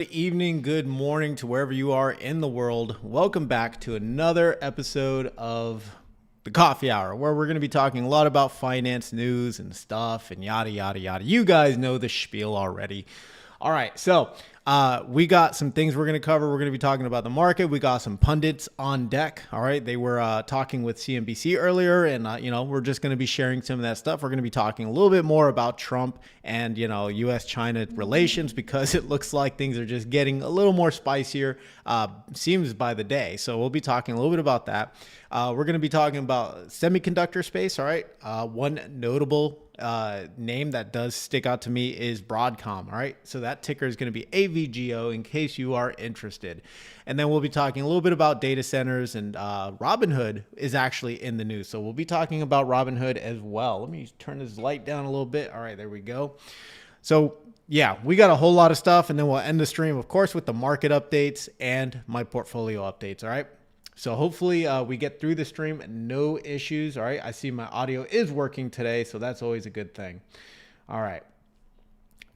Good evening, good morning to wherever you are in the world. Welcome back to another episode of the Coffee Hour, where we're going to be talking a lot about finance news and stuff and yada, yada, yada. You guys know the spiel already. All right, so we got some things we're going to cover. We're going to be talking about the market. We got some pundits on deck. All right, they were talking with CNBC earlier, and we're just going to be sharing some of that stuff. We're going to be talking a little bit more about Trump and U.S.-China relations, because it looks like things are just getting a little more spicier, seems by the day. So we'll be talking a little bit about that. We're going to be talking about semiconductor space. All right, one notable name that does stick out to me is Broadcom. All right, so that ticker is going to be AVGO in case you are interested. And then we'll be talking a little bit about data centers, and Robinhood is actually in the news, so we'll be talking about Robinhood as well. Let me turn this light down a little bit. All right, there we go. So yeah, we got a whole lot of stuff, and then we'll end the stream, of course, with the market updates and my portfolio updates. All right, so hopefully we get through the stream, no issues. All right, I see my audio is working today, so that's always a good thing. All right,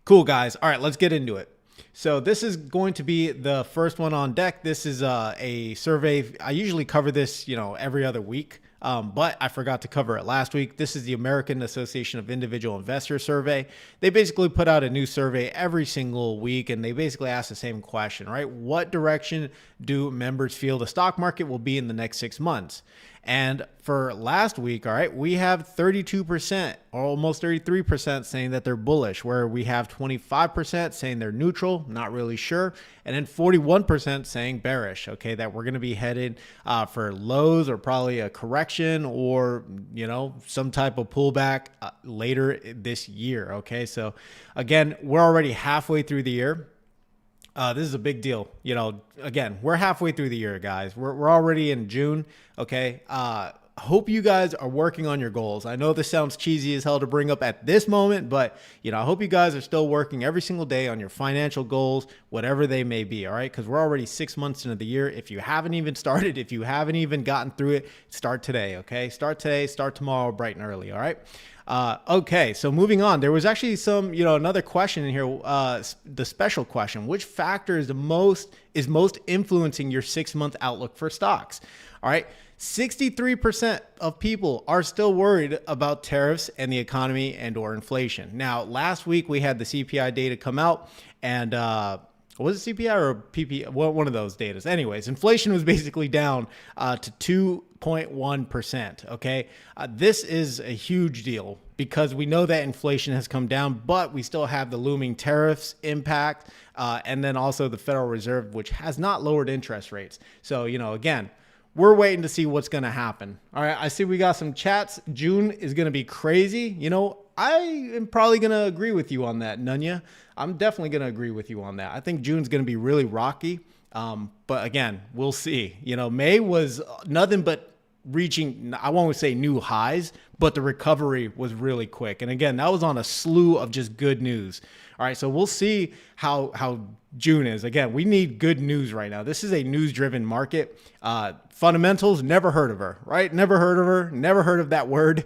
cool, guys. All right, let's get into it. So this is going to be the first one on deck. This is a survey. I usually cover this, every other week, but I forgot to cover it last week. This is the American Association of Individual Investors survey. They basically put out a new survey every single week, and they basically ask the same question, right? What direction do members feel the stock market will be in the next 6 months? And for last week, all right, we have 32% or almost 33% saying that they're bullish, where we have 25% saying they're neutral, not really sure, and then 41% saying bearish, okay, that we're going to be headed for lows or probably a correction or, some type of pullback later this year, okay? So again, we're already halfway through the year. This is a big deal. Again, we're halfway through the year, guys. We're already in June. Okay. Hope you guys are working on your goals. I know this sounds cheesy as hell to bring up at this moment, but I hope you guys are still working every single day on your financial goals, whatever they may be. All right. Cause we're already 6 months into the year. If you haven't even started, if you haven't even gotten through it, start today. Okay. Start today, start tomorrow, bright and early. All right. Okay, so moving on, there was actually some, another question in here, the special question: which factor is most influencing your 6-month outlook for stocks? All right, 63% of people are still worried about tariffs and the economy and/or inflation. Now, last week we had the CPI data come out, and was it CPI or PP? Well, one of those data. Anyways, inflation was basically down to 2.1%. Okay. This is a huge deal because we know that inflation has come down, but we still have the looming tariffs impact. And then also the Federal Reserve, which has not lowered interest rates. So, again, we're waiting to see what's going to happen. All right. I see we got some chats. June is going to be crazy. I am probably going to agree with you on that, Nunya. I'm definitely going to agree with you on that. I think June's going to be really rocky. But again, we'll see. May was nothing but reaching, I won't say new highs, but the recovery was really quick. And again, that was on a slew of just good news. All right, so we'll see how June is. Again, we need good news right now. This is a news-driven market. Fundamentals, never heard of her, right? Never heard of her, never heard of that word.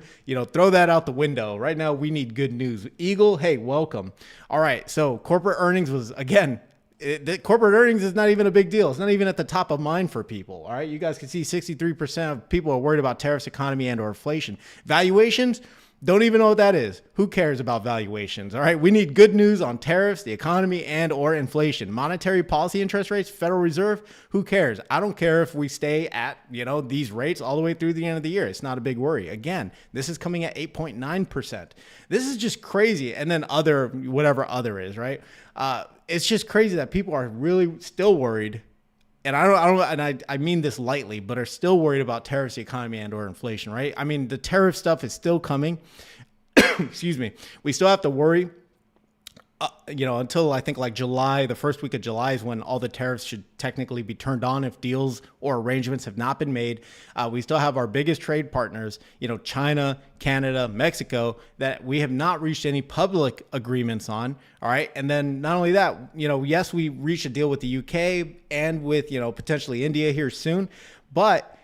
Throw that out the window. Right now, we need good news. Eagle, hey, welcome. All right, so corporate earnings was, again, the corporate earnings is not even a big deal. It's not even at the top of mind for people. All right. You guys can see 63% of people are worried about tariffs, economy, and or inflation. Valuations, don't even know what that is. Who cares about valuations? All right. We need good news on tariffs, the economy, and or inflation. Monetary policy interest rates, Federal Reserve, who cares? I don't care if we stay at, these rates all the way through the end of the year. It's not a big worry. Again, this is coming at 8.9%. This is just crazy. And then whatever other is, right? It's just crazy that people are really still worried. And I mean this lightly, but are still worried about tariffs, the economy, and or inflation, right? I mean, the tariff stuff is still coming. Excuse me. We still have to worry, until I think like July, the first week of July is when all the tariffs should technically be turned on if deals or arrangements have not been made. We still have our biggest trade partners, China, Canada, Mexico, that we have not reached any public agreements on. All right. And then not only that, yes, we reached a deal with the UK and with, potentially India here soon, but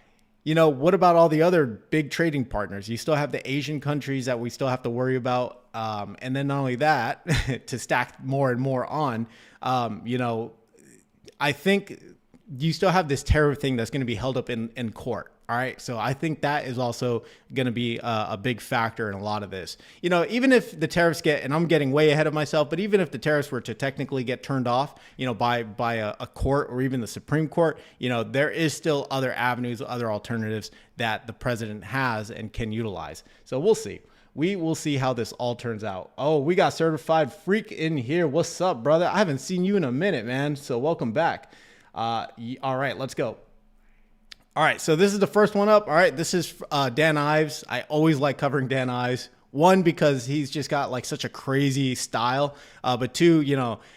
what about all the other big trading partners? You still have the Asian countries that we still have to worry about. And then not only that, to stack more and more on, I think you still have this tariff thing that's going to be held up in court. All right. So I think that is also going to be a big factor in a lot of this. Even if the tariffs and I'm getting way ahead of myself, but even if the tariffs were to technically get turned off, by a court or even the Supreme Court, there is still other avenues, other alternatives that the president has and can utilize. So we'll see. We will see how this all turns out. Oh, we got Certified Freak in here. What's up, brother? I haven't seen you in a minute, man. So welcome back. All right, let's go. All right, so this is the first one up. All right, this is Dan Ives. I always like covering Dan Ives. One, because he's just got like such a crazy style. But two,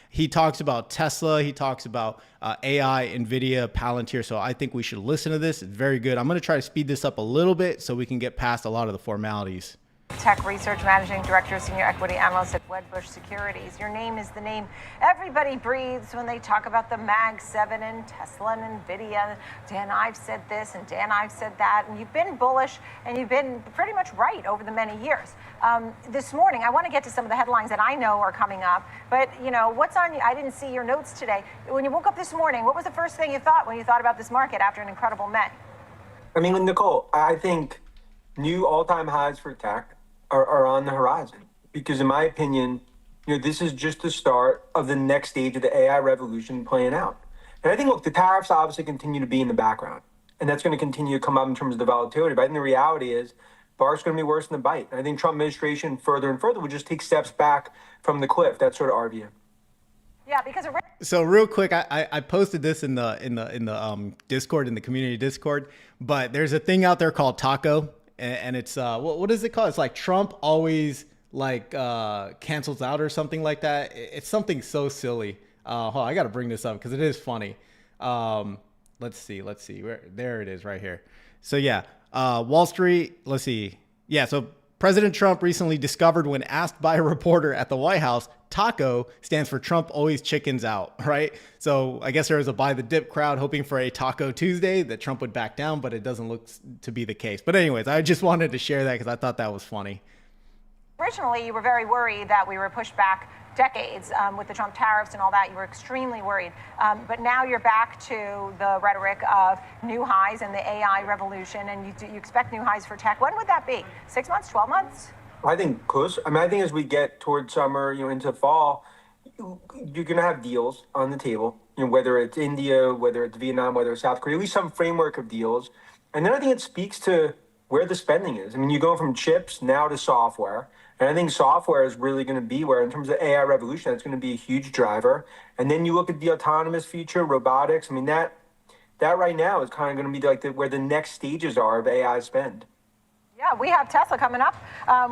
he talks about Tesla. He talks about AI, Nvidia, Palantir. So I think we should listen to this. It's very good. I'm going to try to speed this up a little bit so we can get past a lot of the formalities. Tech Research Managing Director, Senior Equity Analyst at Wedbush Securities. Your name is the name everybody breathes when they talk about the Mag 7 and Tesla and Nvidia. Dan Ives said this and Dan Ives said that. And you've been bullish and you've been pretty much right over the many years. This morning, I want to get to some of the headlines that I know are coming up. But, what's on you? I didn't see your notes today. When you woke up this morning, what was the first thing you thought when you thought about this market after an incredible May? I mean, Nicole, I think new all-time highs for tech are on the horizon, because in my opinion, this is just the start of the next stage of the AI revolution playing out. And I think, look, the tariffs obviously continue to be in the background, and that's going to continue to come up in terms of the volatility. But I think the reality is, bar's going to be worse than the bite. And I think Trump administration further and further would just take steps back from the cliff. That's sort of our view. Yeah, because so real quick, I posted this in the Discord, in the community Discord, but there's a thing out there called Taco. And it's what is it called? It's like Trump always cancels out or something like that. It's something so silly. Hold on, I got to bring this up because it is funny. Let's see. There it is right here. So yeah, Wall Street. Let's see. Yeah. So President Trump recently discovered when asked by a reporter at the White House, TACO stands for Trump always chickens out, right? So I guess there was a buy the dip crowd hoping for a Taco Tuesday that Trump would back down, but it doesn't look to be the case. But anyways, I just wanted to share that because I thought that was funny. Originally, you were very worried that we were pushed back decades with the Trump tariffs and all that. You were extremely worried. But now you're back to the rhetoric of new highs and the AI revolution, and you expect new highs for tech. When would that be? 6 months, 12 months? I think close. I mean, I think as we get towards summer, into fall, you're going to have deals on the table, whether it's India, whether it's Vietnam, whether it's South Korea, at least some framework of deals. And then I think it speaks to where the spending is. I mean, you go from chips now to software. And I think software is really going to be where, in terms of AI revolution, that's going to be a huge driver. And then you look at the autonomous future, robotics. I mean, that right now is kind of going to be like where the next stages are of AI spend. Yeah, we have Tesla coming up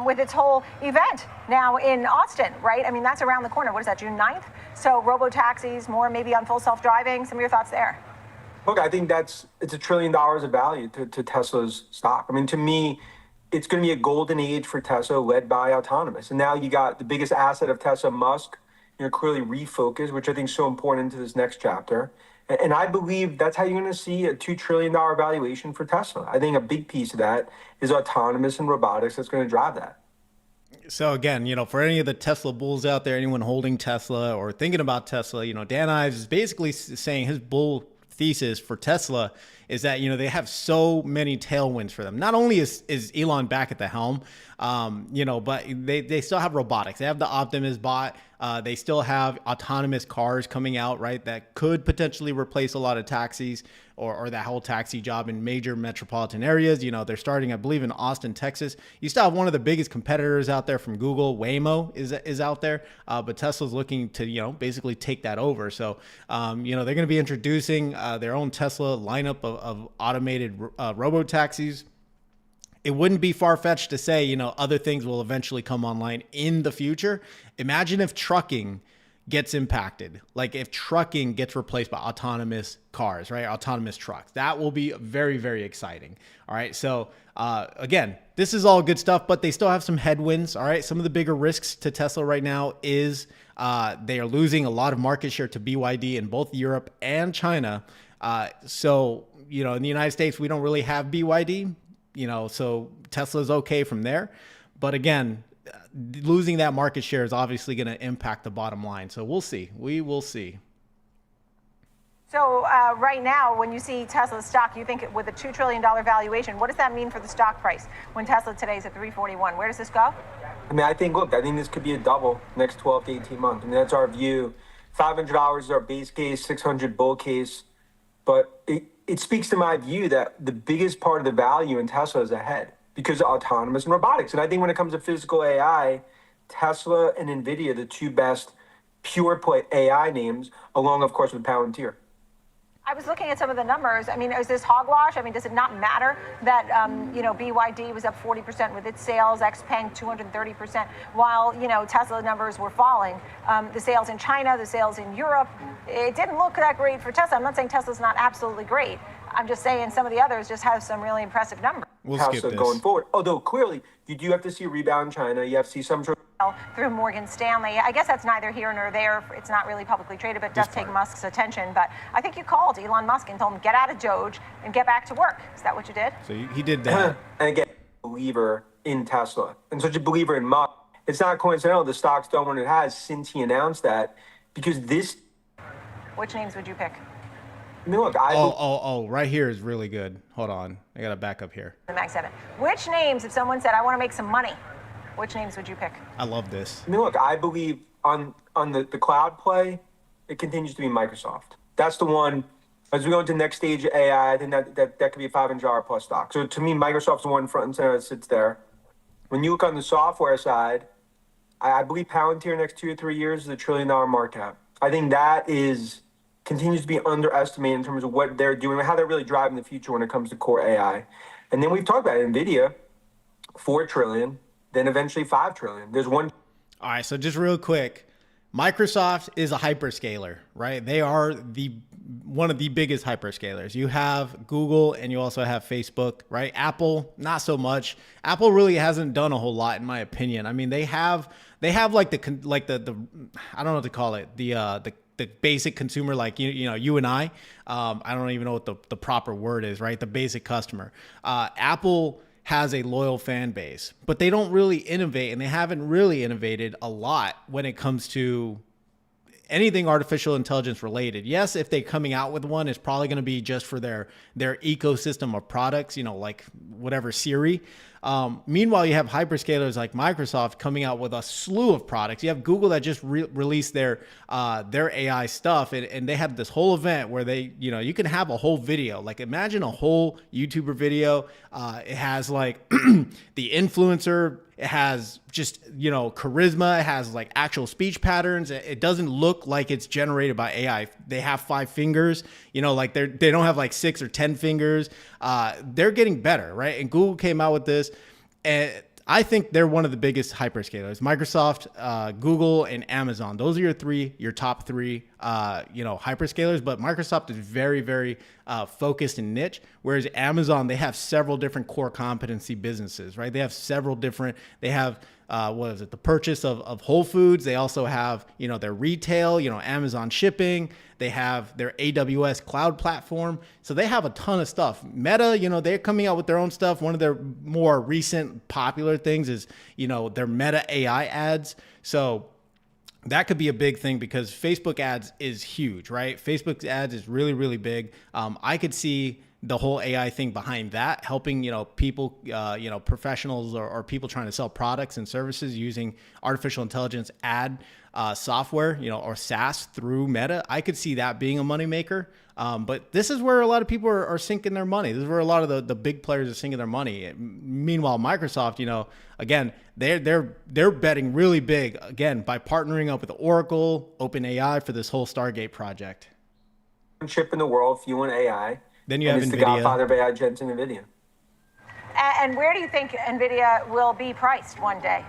with its whole event now in Austin, right? I mean, that's around the corner. What is that, June 9th? So robo-taxis, more maybe on full self-driving. Some of your thoughts there? Look, I think it's $1 trillion of value to Tesla's stock. I mean, to me, it's going to be a golden age for Tesla led by autonomous. And now you got the biggest asset of Tesla, Musk, clearly refocused, which I think is so important into this next chapter. And I believe that's how you're going to see a $2 trillion valuation for Tesla. I think a big piece of that is autonomous and robotics that's going to drive that. So again, for any of the Tesla bulls out there, anyone holding Tesla or thinking about Tesla, Dan Ives is basically saying his bull thesis for Tesla is that, they have so many tailwinds for them. Not only is Elon back at the helm, but they still have robotics. They have the Optimus bot. They still have autonomous cars coming out, right? That could potentially replace a lot of taxis or that whole taxi job in major metropolitan areas. They're starting, I believe, in Austin, Texas. You still have one of the biggest competitors out there from Google, Waymo is out there. But Tesla's looking to, basically take that over. So, they're going to be introducing their own Tesla lineup of automated robo-taxis. It wouldn't be far-fetched to say, other things will eventually come online in the future. Imagine if trucking gets impacted, like if trucking gets replaced by autonomous cars, right? Autonomous trucks. That will be very, very exciting. All right. So again, this is all good stuff, but they still have some headwinds. All right. Some of the bigger risks to Tesla right now is they are losing a lot of market share to BYD in both Europe and China. So, in the United States, we don't really have BYD. So Tesla's okay from there. But again, losing that market share is obviously going to impact the bottom line. So we'll see. We will see. So right now, when you see Tesla stock, you think with a $2 trillion valuation, what does that mean for the stock price when Tesla today is at 341? Where does this go? I mean, I think this could be a double next 12 to 18 months. I mean, that's our view. $500 is our base case, 600 bull case. But it speaks to my view that the biggest part of the value in Tesla is ahead because of autonomous and robotics. And I think when it comes to physical AI, Tesla and Nvidia, the two best pure play AI names, along, of course, with Palantir. I was looking at some of the numbers. I mean, is this hogwash? I mean, does it not matter that, BYD was up 40% with its sales, XPeng 230%, while, Tesla numbers were falling? The sales in China, the sales in Europe, it didn't look that great for Tesla. I'm not saying Tesla's not absolutely great. I'm just saying some of the others just have some really impressive numbers. We'll skip this. Going forward. Although clearly you do have to see a rebound in China. You have to see some through Morgan Stanley. I guess that's neither here nor there. It's not really publicly traded, but it does take Musk's attention. But I think you called Elon Musk and told him, get out of Doge and get back to work. Is that what you did? So he did that. And again, believer in Tesla and such a believer in Musk. It's not coincidental the stock's done what it has since he announced that, because this. Which names would you pick? I mean, look, right here is really good. Hold on. I got to back up here. The Mag 7. Which names, if someone said, I want to make some money, which names would you pick? I love this. I mean, look, I believe on the cloud play, it continues to be Microsoft. That's the one. As we go into the next stage of AI, I think that could be a $500 plus stock. So to me, Microsoft's the one front and center that sits there. When you look on the software side, I believe Palantir in the next 2 or 3 years is $1 trillion market cap. I think that continues to be underestimated in terms of what they're doing and how they're really driving the future when it comes to core AI. And then we've talked about Nvidia, $4 trillion, then eventually $5 trillion. There's one. All right. So just real quick, Microsoft is a hyperscaler, right? They are one of the biggest hyperscalers. You have Google and you also have Facebook, right? Apple, not so much. Apple really hasn't done a whole lot, in my opinion. I mean, they have like the I don't know what to call it, the basic consumer, like you and I don't even know what the proper word is, right? The basic customer. Apple has a loyal fan base, but they don't really innovate, and they haven't really innovated a lot when it comes to anything artificial intelligence related. Yes, if they're coming out with one, it's probably going to be just for their ecosystem of products, like whatever Siri. Meanwhile, you have hyperscalers like Microsoft coming out with a slew of products. You have Google that just released their AI stuff, and they had this whole event where you can have a whole video. Like imagine a whole YouTuber video. It has like the influencer. It has just, charisma. It has like actual speech patterns. It doesn't look like it's generated by AI. They have 5 fingers, like they don't have like 6 or 10 fingers. They're getting better, right? And Google came out with this, and I think they're one of the biggest hyperscalers. Microsoft, Google, and Amazon. Those are your top 3, hyperscalers. But Microsoft is very, very focused and niche. Whereas Amazon, they have several different core competency businesses, right? They have the purchase of Whole Foods. They also have, their retail, Amazon shipping. They have their AWS cloud platform. So they have a ton of stuff. Meta, they're coming out with their own stuff. One of their more recent popular things is, their Meta AI ads. So that could be a big thing because Facebook ads is huge, right? Facebook ads is really, really big. I could see the whole AI thing behind that, helping, people, professionals or people trying to sell products and services using artificial intelligence ad software, or SaaS through Meta. I could see that being a moneymaker. But this is where a lot of people are sinking their money. This is where a lot of the big players are sinking their money. Meanwhile, Microsoft, again, they're betting really big, again, by partnering up with Oracle, OpenAI for this whole Stargate project. Chip in the world fueling AI. Then you have Nvidia. Nvidia. The godfather of AI, Jensen Nvidia. And where do you think Nvidia will be priced one day?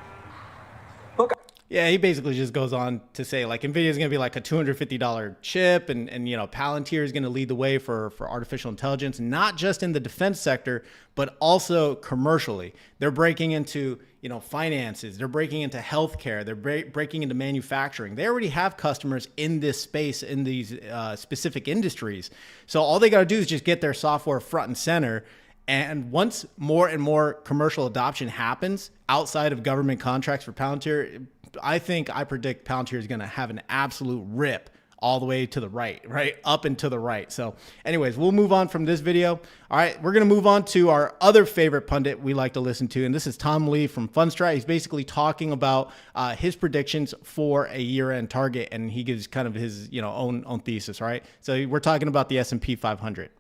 Look. Yeah, he basically just goes on to say like Nvidia is going to be like a $250 chip, and Palantir is going to lead the way for artificial intelligence, not just in the defense sector, but also commercially. They're breaking into finances. They're breaking into healthcare. They're breaking into manufacturing. They already have customers in this space, in these specific industries. So all they got to do is just get their software front and center. And once more and more commercial adoption happens outside of government contracts for Palantir, I predict Palantir is going to have an absolute rip all the way to the right, up and to the right. So anyways, we'll move on from this video. All right, we're going to move on to our other favorite pundit we like to listen to, and this is Tom Lee from Fundstrap. He's basically talking about his predictions for a year-end target, and he gives kind of his own thesis, right? So we're talking about the S&P 500.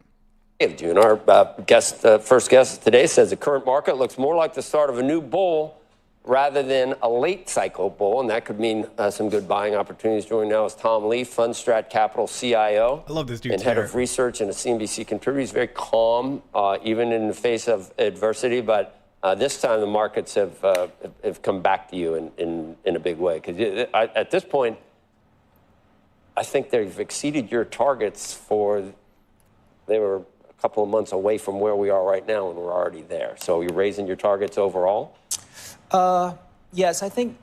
June, our first guest today says the current market looks more like the start of a new bull rather than a late cycle bull, and that could mean some good buying opportunities. Joining now is Tom Lee, Fundstrat Capital CIO. I love this dude. And head of research and a CNBC contributor. He's very calm, even in the face of adversity. But this time the markets have come back to you in a big way. Because at this point, I think they've exceeded your targets they were a couple of months away from where we are right now, and we're already there. So you're raising your targets overall? Yes, I think,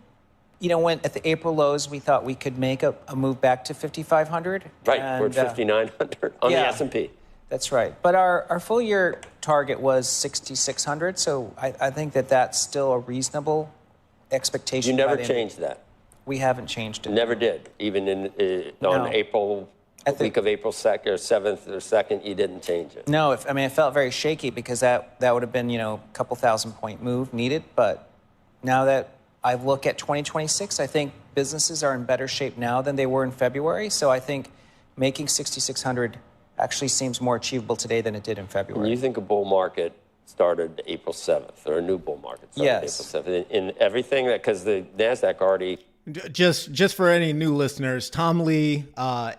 when at the April lows, we thought we could make a move back to 5,500. Right, we're at 5,900 on the S&P. That's right. But our full year target was 6,600. So I think that's still a reasonable expectation. You never changed that? We haven't changed it. Never did. Even on April, week of April 2nd or 7th or 2nd, you didn't change it. No, it felt very shaky because that would have been, a couple 1,000-point move needed. But now that I look at 2026, I think businesses are in better shape now than they were in February. So I think making 6,600 actually seems more achievable today than it did in February. And you think a bull market started April 7th, or a new bull market started April 7th? In everything, because the NASDAQ already... Just for any new listeners, Tom Lee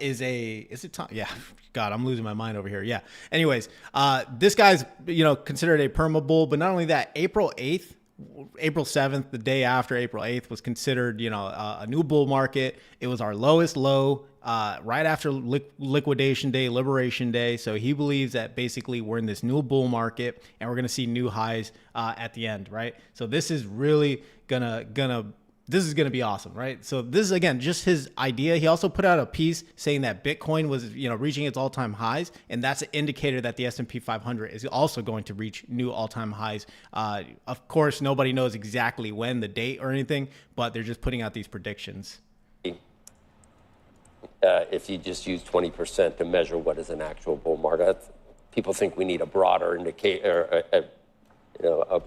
is it Tom? Yeah. God, I'm losing my mind over here. Yeah. Anyways, this guy's, considered a perma bull, but not only that, April 7th, the day after April 8th was considered, a new bull market. It was our lowest low right after liquidation day, liberation day. So he believes that basically we're in this new bull market and we're going to see new highs at the end, right? So this is really this is going to be awesome, right? So this is, again, just his idea. He also put out a piece saying that Bitcoin was, reaching its all-time highs, and that's an indicator that the S&P 500 is also going to reach new all-time highs. Of course, nobody knows exactly when, the date or anything, but they're just putting out these predictions. If you just use 20% to measure what is an actual bull market, people think we need a broader indicator,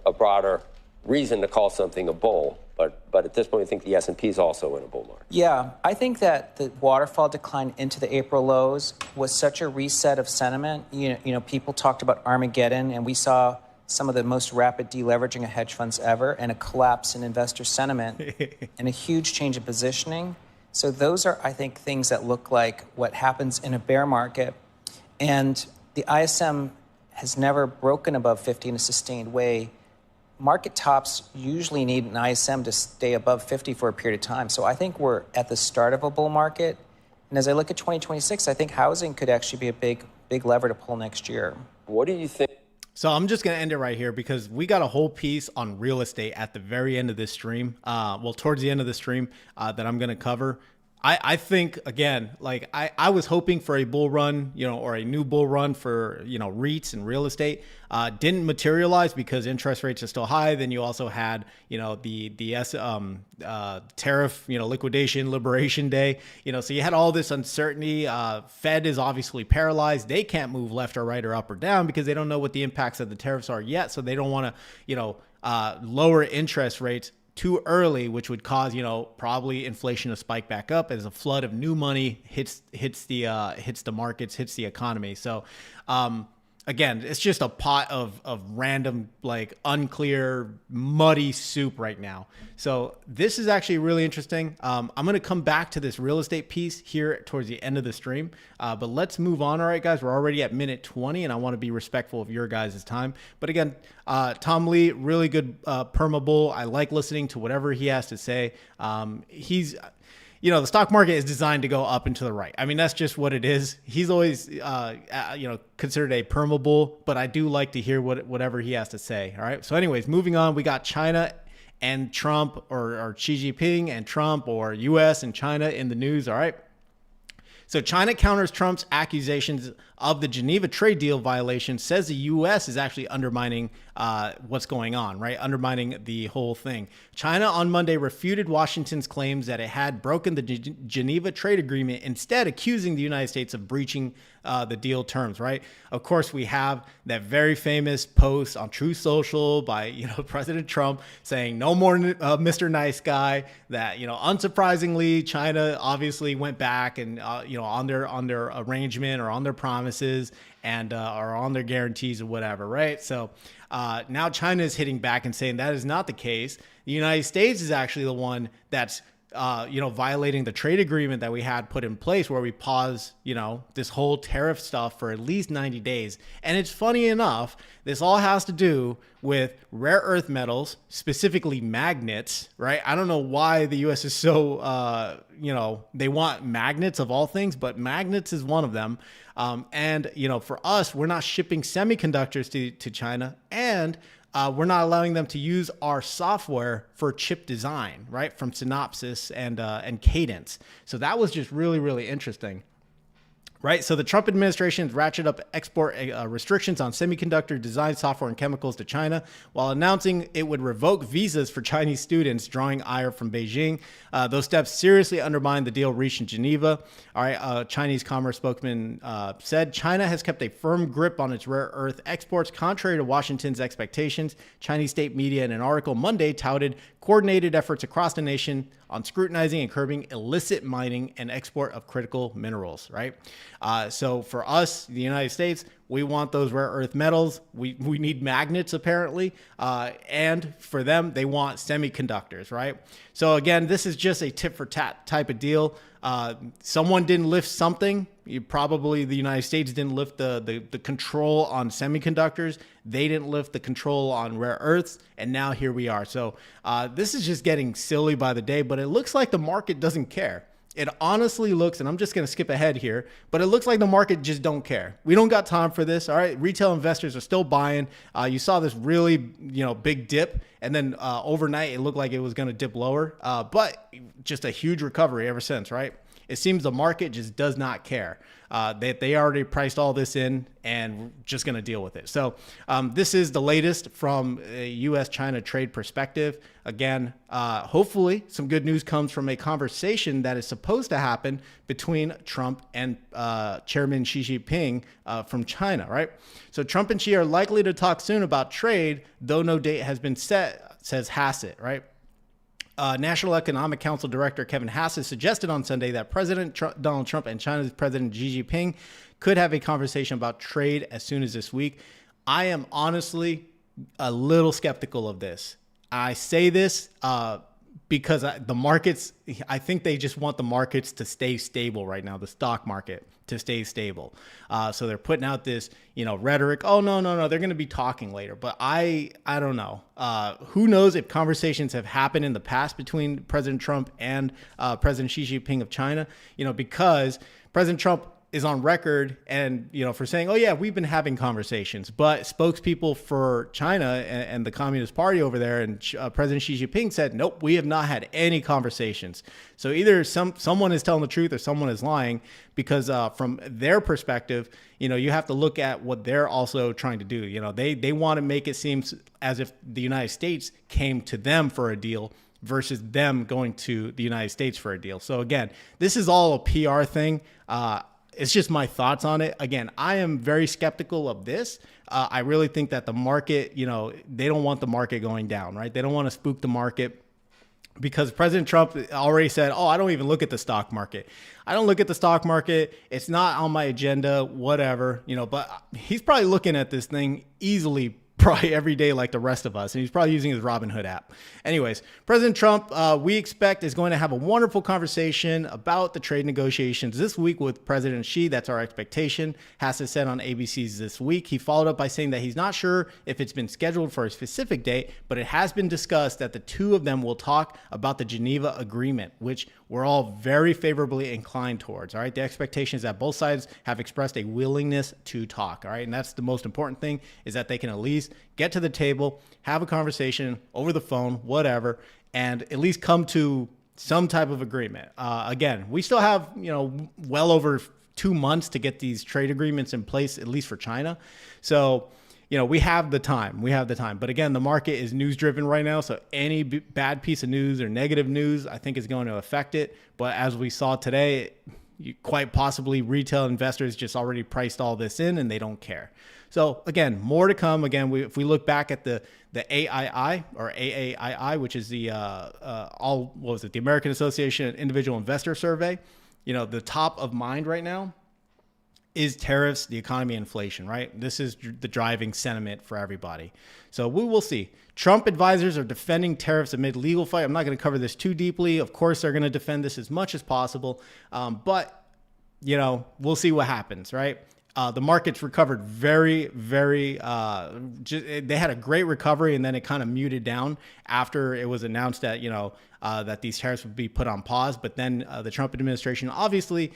a broader reason to call something a bull. But at this point, I think the S&P is also in a bull market. Yeah, I think that the waterfall decline into the April lows was such a reset of sentiment. People talked about Armageddon, and we saw some of the most rapid deleveraging of hedge funds ever, and a collapse in investor sentiment, and a huge change in positioning. So those are, I think, things that look like what happens in a bear market. And the ISM has never broken above 50 in a sustained way. Market tops usually need an ISM to stay above 50 for a period of time. So I think we're at the start of a bull market. And as I look at 2026, I think housing could actually be a big lever to pull next year. What do you think? So I'm just going to end it right here because we got a whole piece on real estate at the very end of this stream. Towards the end of the stream that I'm going to cover. I think, again, like I was hoping for a bull run, or a new bull run for, REITs and real estate. Didn't materialize because interest rates are still high. Then you also had, the tariff, liquidation, liberation day, so you had all this uncertainty. Fed is obviously paralyzed. They can't move left or right or up or down because they don't know what the impacts of the tariffs are yet. So they don't want to, lower interest rates too early, which would cause, probably inflation to spike back up as a flood of new money hits the markets, hits the economy. So, again, it's just a pot of random, like unclear, muddy soup right now. So this is actually really interesting. I'm going to come back to this real estate piece here towards the end of the stream. But let's move on. All right, guys, we're already at minute 20 and I want to be respectful of your guys' time. But again, Tom Lee, really good perma bull. I like listening to whatever he has to say. The stock market is designed to go up and to the right. I mean, that's just what it is. He's always, considered a perma bull, but I do like to hear whatever he has to say. All right. So anyways, moving on, we got China and Trump or Xi Jinping and Trump or US and China in the news. All right. So China counters Trump's accusations of the Geneva trade deal violation, says the U.S. is actually undermining what's going on, right? Undermining the whole thing. China on Monday refuted Washington's claims that it had broken the Geneva trade agreement, instead accusing the United States of breaching the deal terms, right? Of course, we have that very famous post on Truth Social by, President Trump saying no more Mr. Nice Guy, that, unsurprisingly, China obviously went back and, on their arrangement or on their promises and or on their guarantees or whatever, right? So now China is hitting back and saying that is not the case. The United States is actually the one that's violating the trade agreement that we had put in place, where we pause, this whole tariff stuff for at least 90 days. And it's funny enough, this all has to do with rare earth metals, specifically magnets, right? I don't know why the U.S. is so, they want magnets of all things, but magnets is one of them. And for us, we're not shipping semiconductors to China, and we're not allowing them to use our software for chip design, right? From Synopsys and Cadence. So that was just really, really interesting. Right. So the Trump administration has ratcheted up export restrictions on semiconductor design software and chemicals to China, while announcing it would revoke visas for Chinese students, drawing ire from Beijing. Those steps seriously undermine the deal reached in Geneva. All right. Chinese commerce spokesman said China has kept a firm grip on its rare earth exports, contrary to Washington's expectations. Chinese state media in an article Monday touted coordinated efforts across the nation on scrutinizing and curbing illicit mining and export of critical minerals, right? So for us, the United States, we want those rare earth metals. We need magnets, apparently. And for them, they want semiconductors, right? So again, this is just a tit for tat type of deal. Someone didn't lift something. Probably the United States didn't lift the control on semiconductors. They didn't lift the control on rare earths. And now here we are. So this is just getting silly by the day, but it looks like the market doesn't care. It honestly looks, and I'm just going to skip ahead here, but it looks like the market just don't care. We don't got time for this. All right. Retail investors are still buying. You saw this really, big dip, and then overnight it looked like it was going to dip lower, but just a huge recovery ever since, right? It seems the market just does not care. They already priced all this in and we're just going to deal with it. So this is the latest from a U.S.-China trade perspective. Again, hopefully some good news comes from a conversation that is supposed to happen between Trump and Chairman Xi Jinping from China, right? So Trump and Xi are likely to talk soon about trade, though no date has been set, says Hassett, right? National Economic Council Director Kevin Hassett suggested on Sunday that Donald Trump and China's President Xi Jinping could have a conversation about trade as soon as this week. I am honestly a little skeptical of this. I say this because the markets, I think they just want the markets to stay stable right now, the stock market to stay stable. So they're putting out this, rhetoric. Oh, no, they're going to be talking later. But I don't know. Who knows if conversations have happened in the past between President Trump and President Xi Jinping of China, because President Trump is on record and, for saying, oh, yeah, we've been having conversations. But spokespeople for China and the Communist Party over there and President Xi Jinping said, nope, we have not had any conversations. So either someone is telling the truth or someone is lying, because from their perspective, you have to look at what they're also trying to do. They want to make it seem as if the United States came to them for a deal versus them going to the United States for a deal. So again, this is all a PR thing. It's just my thoughts on it. Again, I am very skeptical of this. I really think that the market, they don't want the market going down, right? They don't want to spook the market, because President Trump already said, oh, I don't even look at the stock market. I don't look at the stock market. It's not on my agenda, whatever, but he's probably looking at this thing easily probably every day like the rest of us. And he's probably using his Robinhood app. Anyways, President Trump, we expect, is going to have a wonderful conversation about the trade negotiations this week with President Xi. That's our expectation, Hassett said on ABC's This Week. He followed up by saying that he's not sure if it's been scheduled for a specific date, but it has been discussed that the two of them will talk about the Geneva Agreement, which we're all very favorably inclined towards. All right. The expectation is that both sides have expressed a willingness to talk. All right. And that's the most important thing, is that they can at least get to the table, have a conversation over the phone, whatever, and at least come to some type of agreement. Again, we still have, well over 2 months to get these trade agreements in place, at least for China. So, we have the time. But again, the market is news driven right now. So any bad piece of news or negative news, I think, is going to affect it. But as we saw today, quite possibly retail investors just already priced all this in and they don't care. So again, more to come. Again, if we look back at the AII or AAII, which is the the American Association of Individual Investor Survey, the top of mind right now is tariffs, the economy, inflation, right? This is the driving sentiment for everybody. So we will see. Trump advisors are defending tariffs amid legal fight. I'm not going to cover this too deeply. Of course, they're going to defend this as much as possible. But, we'll see what happens, right? The markets recovered very, very, they had a great recovery, and then it kind of muted down after it was announced that, that these tariffs would be put on pause. But then the Trump administration obviously,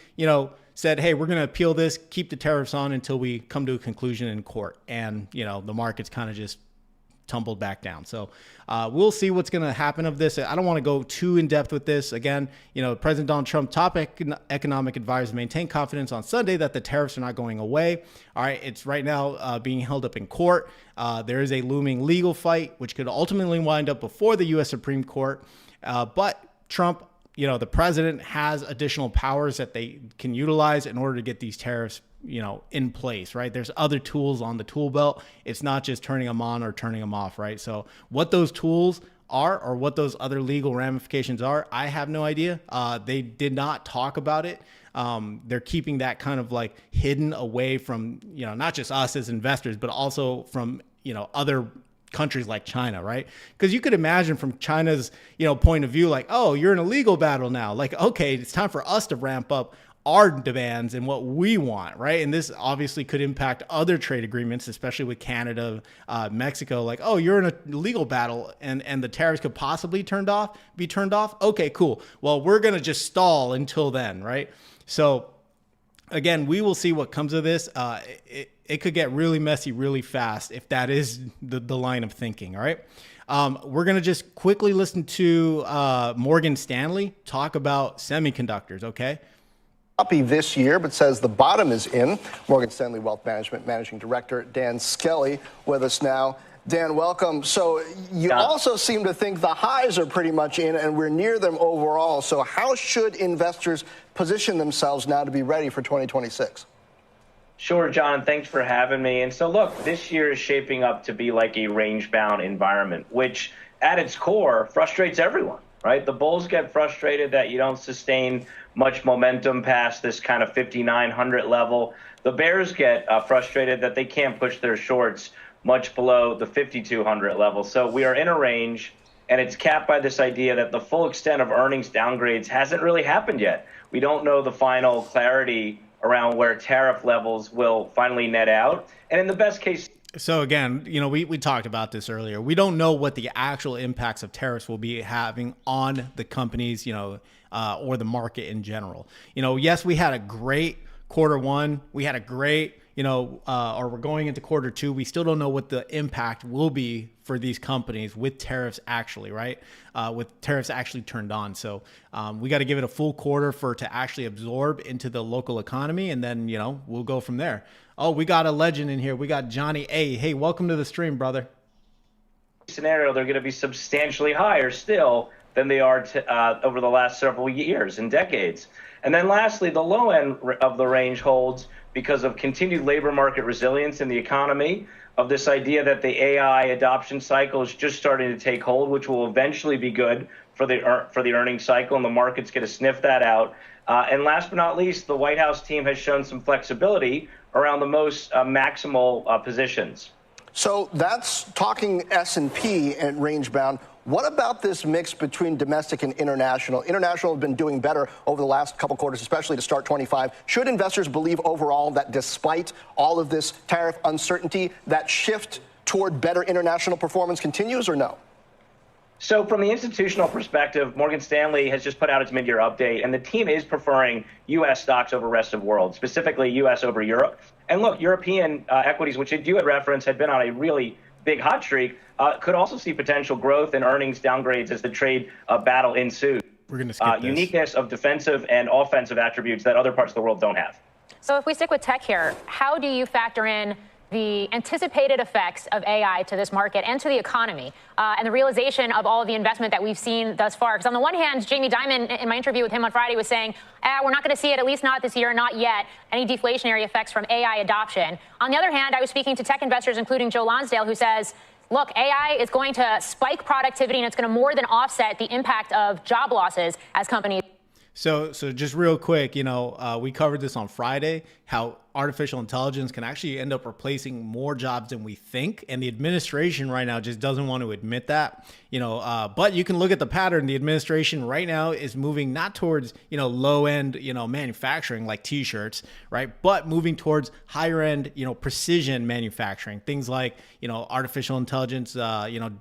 said, hey, we're going to appeal this, keep the tariffs on until we come to a conclusion in court. And, the markets kind of just tumbled back down. So we'll see what's going to happen of this. I don't want to go too in depth with this. Again, President Donald Trump, top economic advisors maintain confidence on Sunday that the tariffs are not going away. All right. It's right now being held up in court. There is a looming legal fight, which could ultimately wind up before the U.S. Supreme Court. But Trump, the president has additional powers that they can utilize in order to get these tariffs, in place, right? There's other tools on the tool belt. It's not just turning them on or turning them off, right? So what those tools are or what those other legal ramifications are, I have no idea. They did not talk about it. They're keeping that kind of like hidden away from, not just us as investors, but also from, other countries like China, right? Because you could imagine from China's, point of view, like, oh, you're in a legal battle now. Like, okay, it's time for us to ramp up our demands and what we want, right? And this obviously could impact other trade agreements, especially with Canada, Mexico. Like, oh, you're in a legal battle and the tariffs could possibly be turned off. Okay, cool. Well, we're going to just stall until then, right? So again, we will see what comes of this. It could get really messy really fast if that is the line of thinking, all right? We're going to just quickly listen to Morgan Stanley talk about semiconductors, okay? This year, but says the bottom is in. Morgan Stanley Wealth Management Managing Director Dan Skelly with us now. Dan, welcome. So you also seem to think the highs are pretty much in and we're near them overall. So how should investors position themselves now to be ready for 2026? Sure, John. Thanks for having me. And so, look, this year is shaping up to be like a range-bound environment, which at its core frustrates everyone, right? The bulls get frustrated that you don't sustain much momentum past this kind of 5,900 level. The bears get frustrated that they can't push their shorts much below the 5,200 level. So we are in a range, and it's capped by this idea that the full extent of earnings downgrades hasn't really happened yet. We don't know the final clarity around where tariff levels will finally net out. And in the best case... So again, we talked about this earlier. We don't know what the actual impacts of tariffs will be having on the companies, or the market in general. Yes, we had a great quarter one. We had a great, or we're going into quarter two. We still don't know what the impact will be for these companies with tariffs actually, right? With tariffs actually turned on. So we got to give it a full quarter for it to actually absorb into the local economy. And then, we'll go from there. Oh, we got a legend in here. We got Johnny A. Hey, welcome to the stream, brother. Scenario, they're going to be substantially higher still than they are over the last several years and decades. And then lastly, the low end of the range holds because of continued labor market resilience in the economy, of this idea that the AI adoption cycle is just starting to take hold, which will eventually be good for the earnings cycle, and the market's going to sniff that out. And last but not least, the White House team has shown some flexibility around the most maximal positions. So that's talking S&P and range bound. What about this mix between domestic and international? International has been doing better over the last couple quarters, especially to start 25. Should investors believe overall that despite all of this tariff uncertainty, that shift toward better international performance continues or no? So from the institutional perspective, Morgan Stanley has just put out its mid-year update, and the team is preferring U.S. stocks over rest of world, specifically U.S. over Europe. And look, European equities, which you had referenced, had been on a really big hot streak, could also see potential growth in earnings downgrades as the trade battle ensues. We're going to skip this. Uniqueness of defensive and offensive attributes that other parts of the world don't have. So if we stick with tech here, how do you factor in the anticipated effects of AI to this market and to the economy, and the realization of all of the investment that we've seen thus far? Because on the one hand, Jamie Dimon, in my interview with him on Friday, was saying, we're not going to see it, at least not this year, not yet, any deflationary effects from AI adoption. On the other hand, I was speaking to tech investors, including Joe Lonsdale, who says, look, AI is going to spike productivity, and it's going to more than offset the impact of job losses as companies. So just real quick, we covered this on Friday, how artificial intelligence can actually end up replacing more jobs than we think. And the administration right now just doesn't want to admit that, but you can look at the pattern. The administration right now is moving not towards, low end, manufacturing like T-shirts, right? But moving towards higher end, precision manufacturing, things like, artificial intelligence,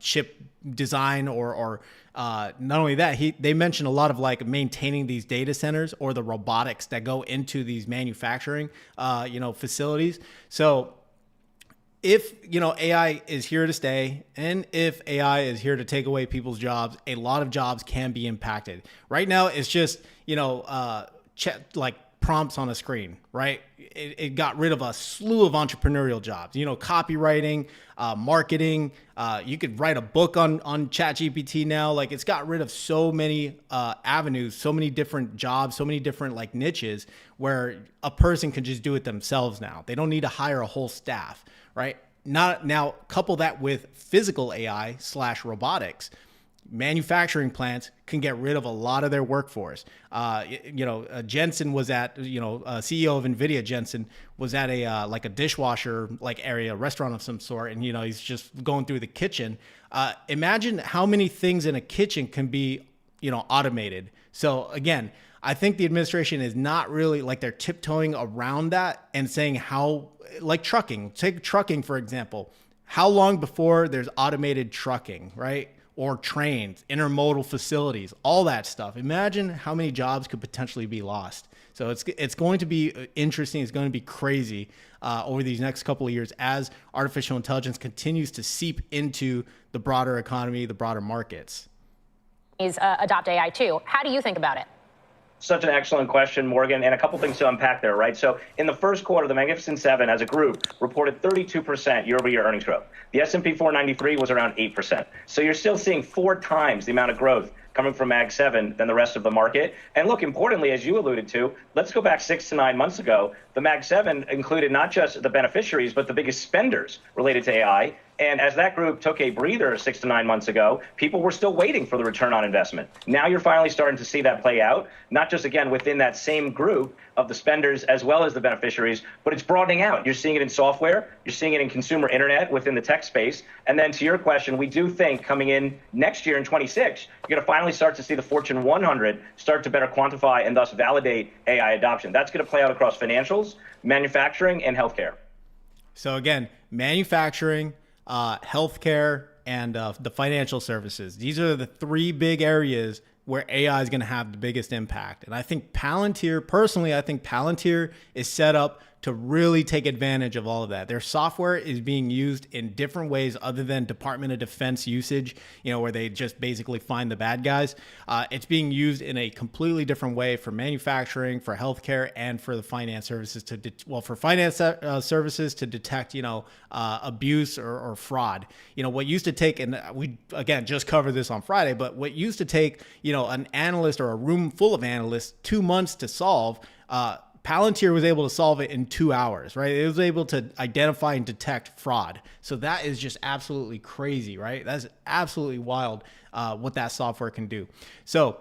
chip design or not only that, they mentioned a lot of like maintaining these data centers or the robotics that go into these manufacturing, facilities. So if, AI is here to stay, and if AI is here to take away people's jobs, a lot of jobs can be impacted. Right now, it's just, like prompts on a screen, right? It got rid of a slew of entrepreneurial jobs, copywriting, marketing. You could write a book on ChatGPT now. Like, it's got rid of so many avenues, so many different jobs, so many different like niches where a person can just do it themselves now. They don't need to hire a whole staff, right? Now couple that with physical AI / robotics. Manufacturing plants can get rid of a lot of their workforce. Jensen was at, CEO of Nvidia, Jensen was at a dishwasher area, restaurant of some sort. And, he's just going through the kitchen. Imagine how many things in a kitchen can be, automated. So again, I think the administration is not really they're tiptoeing around that and saying how, trucking, take trucking, for example, how long before there's automated trucking, right? Or trains, intermodal facilities, all that stuff. Imagine how many jobs could potentially be lost. So it's going to be interesting. It's going to be crazy over these next couple of years as artificial intelligence continues to seep into the broader economy, the broader markets. Adopt AI too. How do you think about it? Such an excellent question, Morgan, and a couple things to unpack there, right? So in the first quarter, the Magnificent Seven as a group reported 32% year-over-year earnings growth. The S&P 493 was around 8%. So you're still seeing 4 times the amount of growth coming from Mag 7 than the rest of the market. And look, importantly, as you alluded to, let's go back 6 to 9 months ago. The Mag 7 included not just the beneficiaries, but the biggest spenders related to AI. And as that group took a breather 6 to 9 months ago, people were still waiting for the return on investment. Now you're finally starting to see that play out, not just, again, within that same group of the spenders as well as the beneficiaries, but it's broadening out. You're seeing it in software. You're seeing it in consumer internet within the tech space. And then to your question, we do think coming in next year in 26, you're going to finally start to see the Fortune 100 start to better quantify and thus validate AI adoption. That's going to play out across financials, manufacturing, and healthcare. So again, manufacturing, healthcare, and the financial services. These are the 3 big areas where AI is going to have the biggest impact. And I think Palantir, personally, I think Palantir is set up to really take advantage of all of that. Their software is being used in different ways other than Department of Defense usage, where they just basically find the bad guys. It's being used in a completely different way for manufacturing, for healthcare, and for the finance services for finance services to detect, abuse or fraud. What used to take, and we, again, just covered this on Friday, but what used to take, an analyst or a room full of analysts 2 months to solve, Palantir was able to solve it in 2 hours, right? It was able to identify and detect fraud. So that is just absolutely crazy, right? That's absolutely wild what that software can do. So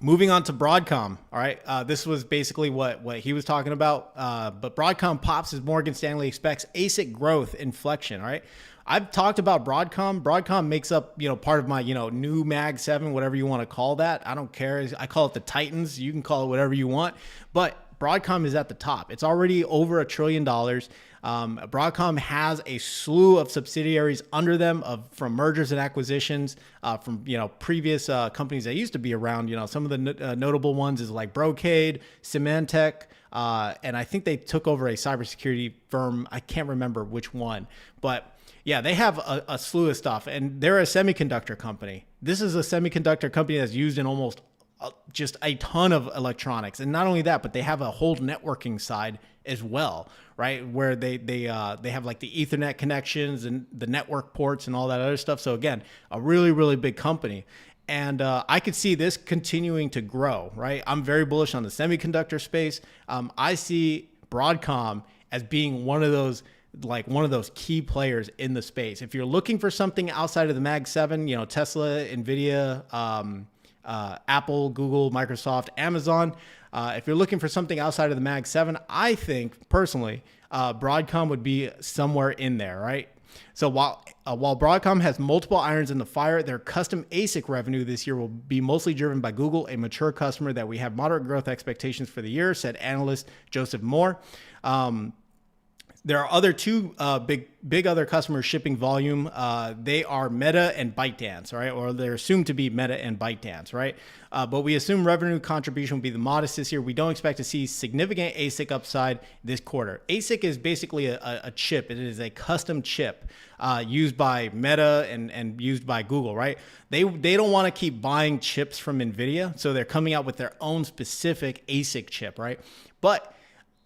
moving on to Broadcom, all right? This was basically what he was talking about. But Broadcom pops as Morgan Stanley expects ASIC growth inflection, all right? I've talked about Broadcom. Broadcom makes up, part of my, new Mag 7, whatever you want to call that. I don't care. I call it the Titans. You can call it whatever you want. But Broadcom is at the top. It's already over $1 trillion. Broadcom has a slew of subsidiaries under them from mergers and acquisitions from previous companies that used to be around. Some of the notable ones is like Brocade, Symantec, and I think they took over a cybersecurity firm. I can't remember which one, but yeah, they have a slew of stuff, and they're a semiconductor company. This is a semiconductor company that's used in almost just a ton of electronics. And not only that, but they have a whole networking side as well, right? Where they have like the Ethernet connections and the network ports and all that other stuff. So again, a really, really big company. And I could see this continuing to grow, right? I'm very bullish on the semiconductor space. I see Broadcom as being one of those key players in the space. If you're looking for something outside of the Mag 7, Tesla, Nvidia, Apple, Google, Microsoft, Amazon, if you're looking for something outside of the Mag 7, I think personally, Broadcom would be somewhere in there, right? So while Broadcom has multiple irons in the fire, their custom ASIC revenue this year will be mostly driven by Google, a mature customer that we have moderate growth expectations for the year, said analyst Joseph Moore. There are other two big other customers shipping volume. They are Meta and ByteDance, right? Or they're assumed to be Meta and ByteDance, right? But we assume revenue contribution will be the modest this year. We don't expect to see significant ASIC upside this quarter. ASIC is basically a chip. It is a custom chip used by Meta and used by Google, right? They don't want to keep buying chips from Nvidia, so they're coming out with their own specific ASIC chip, right? But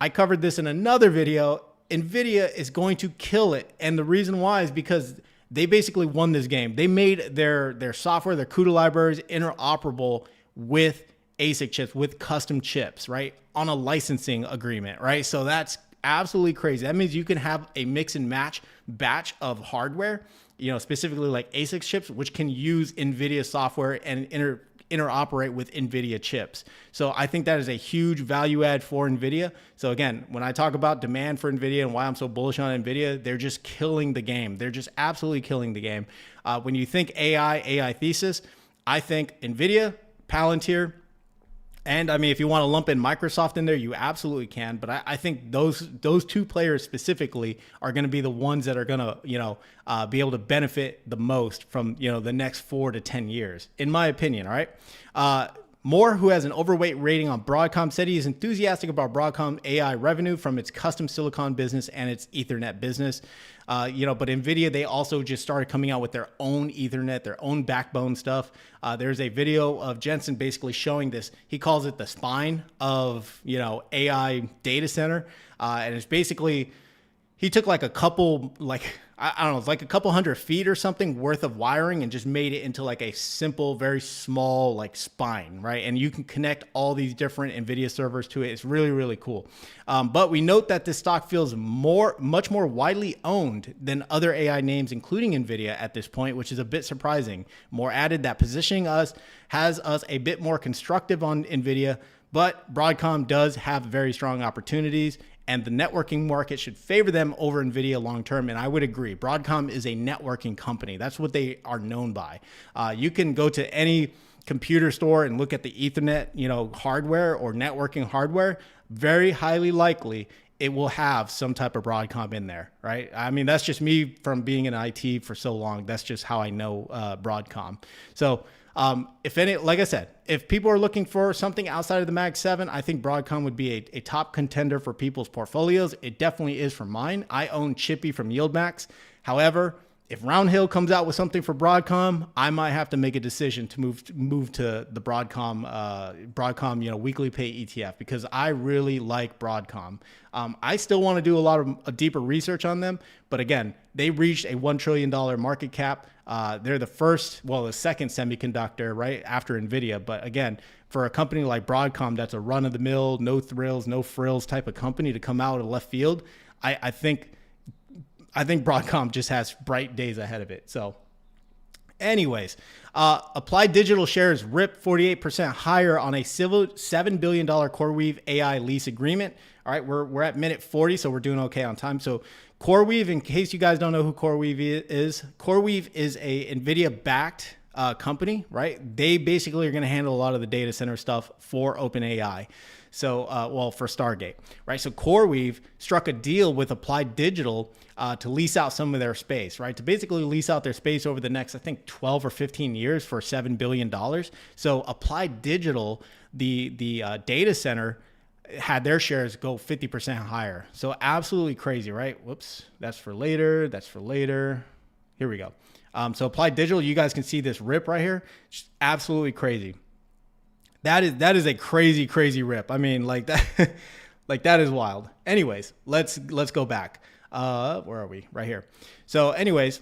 I covered this in another video. Nvidia is going to kill it. And the reason why is because they basically won this game. They made their software, their CUDA libraries interoperable with ASIC chips, with custom chips, right? On a licensing agreement, right? So that's absolutely crazy. That means you can have a mix and match batch of hardware, specifically like ASIC chips, which can use Nvidia software and interoperate with Nvidia chips. So I think that is a huge value add for Nvidia. So again, when I talk about demand for Nvidia and why I'm so bullish on Nvidia, they're just killing the game. They're just absolutely killing the game. When you think AI thesis, I think Nvidia, Palantir, and I mean, if you want to lump in Microsoft in there, you absolutely can. But I think those two players specifically are going to be the ones that are going to, be able to benefit the most from, the next 4 to 10 years, in my opinion. All right. Moore, who has an overweight rating on Broadcom, said he is enthusiastic about Broadcom AI revenue from its custom silicon business and its Ethernet business. But Nvidia, they also just started coming out with their own Ethernet, their own backbone stuff. There's a video of Jensen basically showing this. He calls it the spine of, AI data center. And it's basically, he took like a couple, I don't know, it's like a couple 100 feet or something worth of wiring and just made it into like a simple, very small spine, right? And you can connect all these different NVIDIA servers to it. It's really, really cool. But we note that this stock feels much more widely owned than other AI names, including NVIDIA at this point, which is a bit surprising. Moore added that positioning has us a bit more constructive on NVIDIA, but Broadcom does have very strong opportunities, and the networking market should favor them over Nvidia long term. And I would agree. Broadcom is a networking company. That's what they are known by. You can go to any computer store and look at the Ethernet, hardware or networking hardware. Very highly likely it will have some type of Broadcom in there, right? I mean, that's just me from being in IT for so long. That's just how I know Broadcom. So like I said, if people are looking for something outside of the Mag 7, I think Broadcom would be a top contender for people's portfolios. It definitely is for mine. I own Chippy from YieldMax. However, if Roundhill comes out with something for Broadcom, I might have to make a decision to move to the Broadcom, weekly pay ETF, because I really like Broadcom. I still want to do a lot of deeper research on them, but again, they reached a $1 trillion market cap. They're the second semiconductor, right after Nvidia. But again, for a company like Broadcom, that's a run-of-the-mill, no thrills, no frills type of company to come out of left field, I think Broadcom just has bright days ahead of it. So anyways, Applied Digital shares ripped 48% higher on a $7 billion CoreWeave AI lease agreement. All right, we're at minute 40, so we're doing okay on time. So CoreWeave, in case you guys don't know who CoreWeave is a NVIDIA-backed company, right? They basically are going to handle a lot of the data center stuff for OpenAI. So, for Stargate, right? So CoreWeave struck a deal with Applied Digital to lease out some of their space, right? To basically lease out their space over the next, I think, 12 or 15 years for $7 billion. So Applied Digital, the data center, had their shares go 50% higher. So absolutely crazy, right? Whoops, that's for later. Here we go. So Applied Digital, you guys can see this rip right here. Just absolutely crazy. That is a crazy rip. I mean, like that, like that is wild. Anyways, let's go back. Where are we? Right here. So anyways,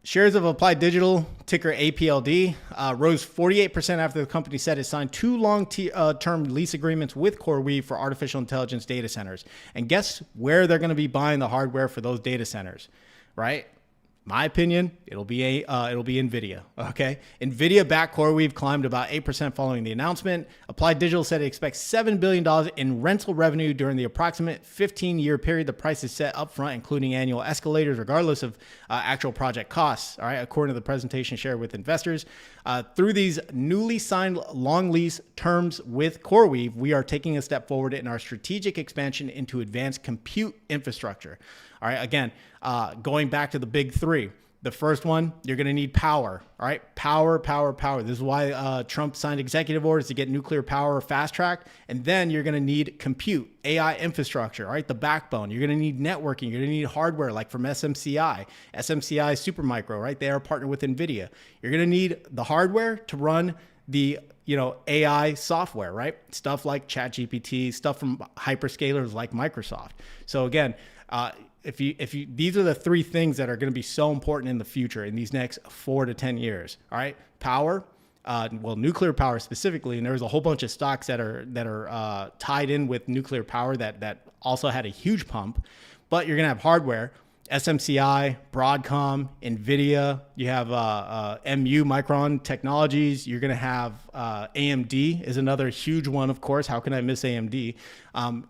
shares of Applied Digital, ticker APLD, rose 48% after the company said it signed 2 long-term lease agreements with CoreWeave for artificial intelligence data centers. And guess where they're going to be buying the hardware for those data centers, right? My opinion, it'll be Nvidia. Okay, Nvidia-backed CoreWeave climbed about 8% following the announcement. Applied Digital said it expects $7 billion in rental revenue during the approximate 15-year period. The price is set upfront, including annual escalators, regardless of actual project costs. All right, according to the presentation shared with investors, through these newly signed long lease terms with CoreWeave, we are taking a step forward in our strategic expansion into advanced compute infrastructure. All right, again, going back to the big 3. The first one, you're going to need power. All right, power. This is why Trump signed executive orders to get nuclear power fast tracked. And then you're going to need compute, AI infrastructure. All right, the backbone. You're going to need networking. You're going to need hardware like from SMCI Supermicro. Right, they are partnered with Nvidia. You're going to need the hardware to run the AI software, right? Stuff like ChatGPT, stuff from hyperscalers like Microsoft. So again, if you these are the 3 things that are going to be so important in the future in these next 4 to 10 years. All right, power, nuclear power specifically, and there's a whole bunch of stocks that are tied in with nuclear power that also had a huge pump. But you're gonna have hardware, SMCI, Broadcom, Nvidia. You have MU Micron Technologies. You're going to have AMD is another huge one, of course. How can I miss AMD?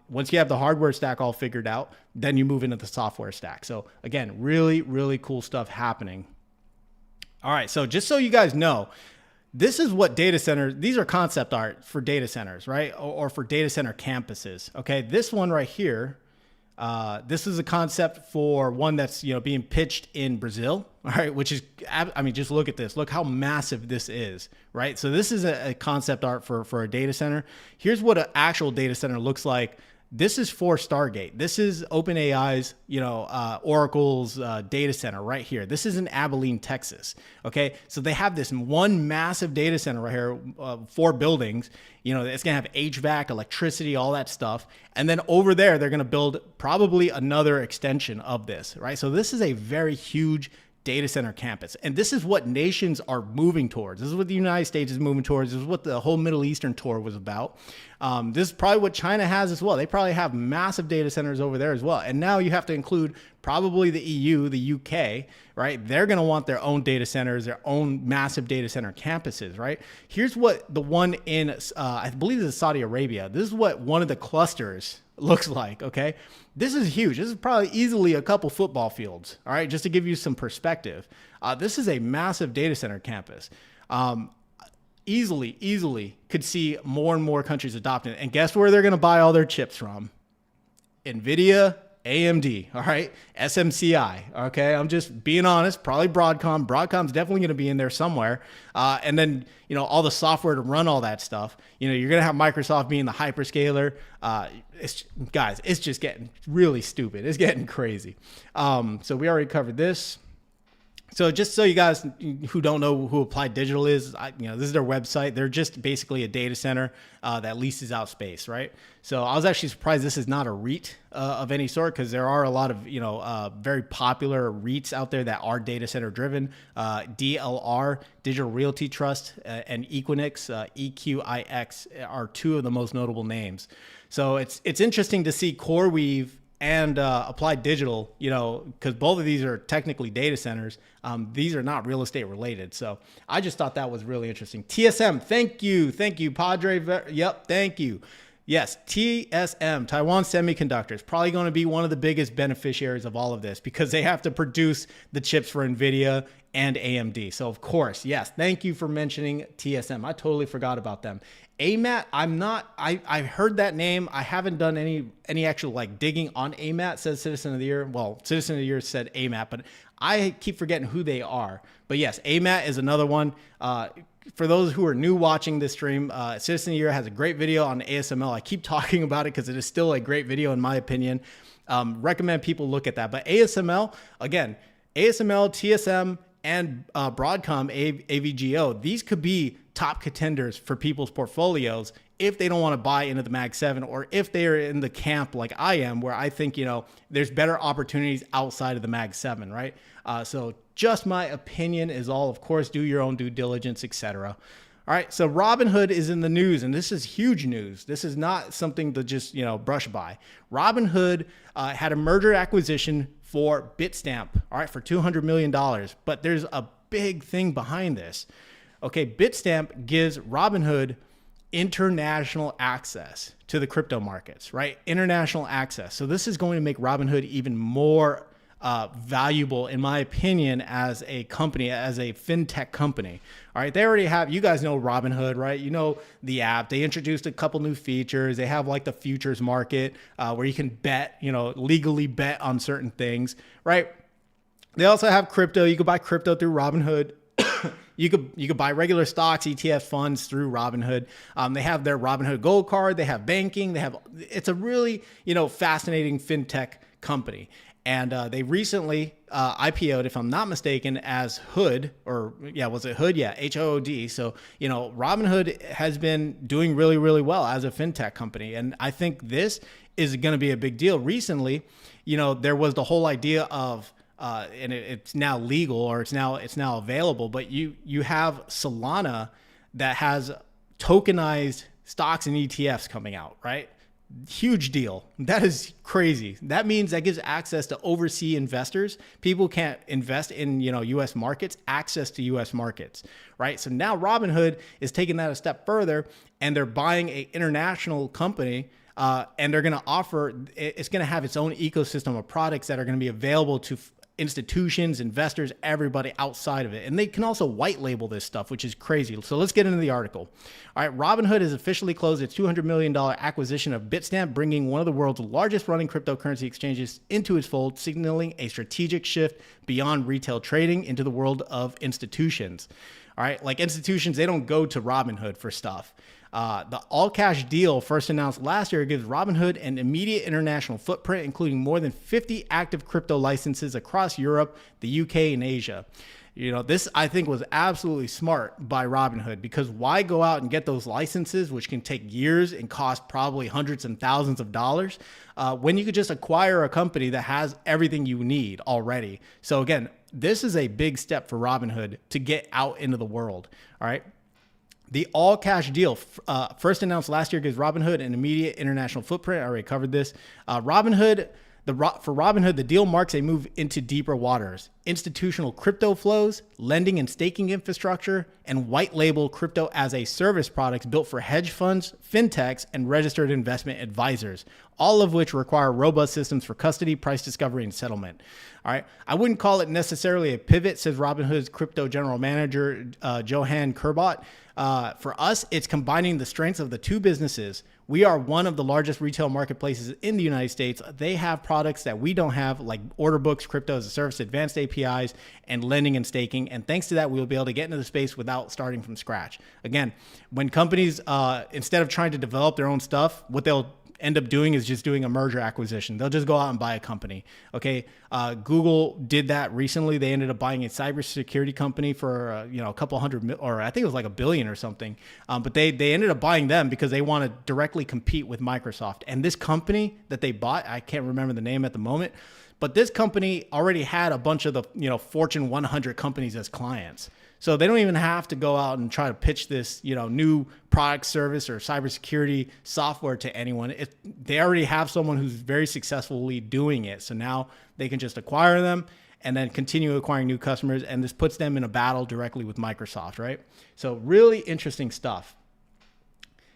Once you have the hardware stack all figured out, then you move into the software stack. So again, really cool stuff happening. All right, so just so you guys know, this is what data centers, these are concept art for data centers, right? Or for data center campuses. Okay, this one right here, this is a concept for one that's being pitched in Brazil, all right, which is, I mean, just look at this. Look how massive this is, right? So this is a concept art for a data center. Here's what an actual data center looks like. This is for Stargate. This is OpenAI's, Oracle's data center right here. This is in Abilene, Texas. Okay, so they have this one massive data center right here, 4 buildings. It's gonna have HVAC, electricity, all that stuff. And then over there, they're gonna build probably another extension of this, right? So this is a very huge data center campus. And this is what nations are moving towards. This is what the United States is moving towards. This is what the whole Middle Eastern tour was about. This is probably what China has as well. They probably have massive data centers over there as well. And now you have to include probably the EU, the UK, right? They're going to want their own data centers, their own massive data center campuses, right? Here's what the one in, I believe this is Saudi Arabia. This is what one of the clusters looks like, okay? This is huge. This is probably easily a couple football fields, all right? Just to give you some perspective. This is a massive data center campus. Easily could see more and more countries adopting it. And guess where they're going to buy all their chips from? Nvidia, AMD, all right? SMCI, okay? I'm just being honest, probably Broadcom. Broadcom's definitely going to be in there somewhere. And then, all the software to run all that stuff. You're going to have Microsoft being the hyperscaler. It's just getting really stupid. It's getting crazy. So we already covered this. So just so you guys who don't know who Applied Digital is, this is their website. They're just basically a data center that leases out space, right? So I was actually surprised this is not a REIT of any sort, because there are a lot of very popular REITs out there that are data center driven. DLR, Digital Realty Trust, and Equinix, EQIX are 2 of the most notable names. So it's interesting to see CoreWeave and Applied Digital, because both of these are technically data centers. These are not real estate related. So I just thought that was really interesting. TSM, thank you, Padre. Yep, thank you. Yes, TSM, Taiwan Semiconductors, probably going to be one of the biggest beneficiaries of all of this, because they have to produce the chips for Nvidia and AMD. So of course, yes, thank you for mentioning TSM. I totally forgot about them. AMAT, I heard that name. I haven't done any actual digging on AMAT, says Citizen of the Year. Well, Citizen of the Year said AMAT, but I keep forgetting who they are. But yes, AMAT is another one. For those who are new watching this stream, Citizen of the Year has a great video on ASML. I keep talking about it because it is still a great video in my opinion. Recommend people look at that. But ASML, again, ASML, TSM, and Broadcom AVGO, these could be top contenders for people's portfolios if they don't want to buy into the Mag 7, or if they are in the camp like I am, where I think, there's better opportunities outside of the Mag 7, right? So just my opinion is all. Of course, do your own due diligence, etc. All right, so Robinhood is in the news, and this is huge news. This is not something to just, brush by. Robinhood had a merger acquisition for Bitstamp, all right, for $200 million. But there's a big thing behind this. Okay, Bitstamp gives Robinhood international access to the crypto markets, right? International access. So this is going to make Robinhood even more valuable, in my opinion, as a company, as a fintech company. All right, they already have, you guys know Robinhood, right? You know the app. They introduced a couple new features. They have like the futures market where you can bet, legally bet on certain things, right? They also have crypto. You can buy crypto through Robinhood. You could buy regular stocks, ETF funds through Robinhood. They have their Robinhood Gold Card. They have banking. It's a really, fascinating fintech company. And they recently IPO'd, if I'm not mistaken, as Hood, was it Hood? Yeah, HOOD. So, Robinhood has been doing really, really well as a fintech company. And I think this is going to be a big deal. Recently, there was the whole idea of, and it's now legal, or it's now available, but you have Solana that has tokenized stocks and ETFs coming out, right? Huge deal. That is crazy. That means that gives access to overseas investors. People can't invest in, US markets, access to US markets, right? So now Robinhood is taking that a step further, and they're buying an international company, and they're going to offer, it's going to have its own ecosystem of products that are going to be available to institutions, investors, everybody outside of it. And they can also white label this stuff, which is crazy. So let's get into the article. All right, Robinhood has officially closed its $200 million acquisition of Bitstamp, bringing one of the world's largest running cryptocurrency exchanges into its fold, signaling a strategic shift beyond retail trading into the world of institutions. All right, like institutions, they don't go to Robinhood for stuff. The all-cash deal, first announced last year, gives Robinhood an immediate international footprint, including more than 50 active crypto licenses across Europe, the UK, and Asia. This, I think, was absolutely smart by Robinhood, because why go out and get those licenses, which can take years and cost probably hundreds and thousands of dollars, when you could just acquire a company that has everything you need already? So again, this is a big step for Robinhood to get out into the world. All right. The all-cash deal, first announced last year, gives Robinhood an immediate international footprint. I already covered this. For Robinhood, the deal marks a move into deeper waters. Institutional crypto flows, lending and staking infrastructure, and white label crypto as a service products built for hedge funds, fintechs, and registered investment advisors, all of which require robust systems for custody, price discovery, and settlement. All right. I wouldn't call it necessarily a pivot, says Robinhood's crypto general manager, Johan Kurbot. For us, it's combining the strengths of the two businesses. We are one of the largest retail marketplaces in the United States. They have products that we don't have, like order books, crypto as a service, advanced APIs, and lending and staking. And thanks to that, we'll be able to get into the space without starting from scratch. Again, when companies, instead of trying to develop their own stuff, what they'll end up doing is just doing a merger acquisition. They'll just go out and buy a company. Okay. Google did that recently. They ended up buying a cybersecurity company for, a couple hundred, or I think it was like $1 billion or something. But they ended up buying them because they want to directly compete with Microsoft. And this company that they bought, I can't remember the name at the moment, but this company already had a bunch of the, Fortune 100 companies as clients. So they don't even have to go out and try to pitch this, new product, service, or cybersecurity software to anyone. They already have someone who's very successfully doing it. So now they can just acquire them and then continue acquiring new customers. And this puts them in a battle directly with Microsoft, right? So really interesting stuff.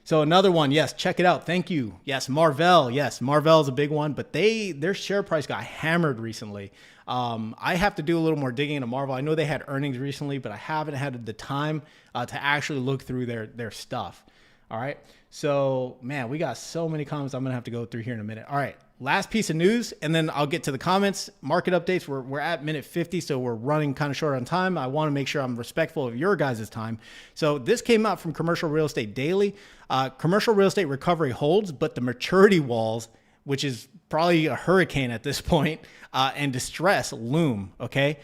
So another one, yes, check it out. Thank you. Yes, Marvell. Yes, Marvell is a big one, but their share price got hammered recently. I have to do a little more digging into Marvell. I know they had earnings recently, but I haven't had the time to actually look through their stuff. All right. So, man, we got so many comments I'm going to have to go through here in a minute. All right. Last piece of news, and then I'll get to the comments. Market updates. We're at minute 50, so we're running kind of short on time. I want to make sure I'm respectful of your guys' time. So this came out from Commercial Real Estate Daily. Commercial real estate recovery holds, but the maturity walls which is probably a hurricane at this point, and distress loom, okay?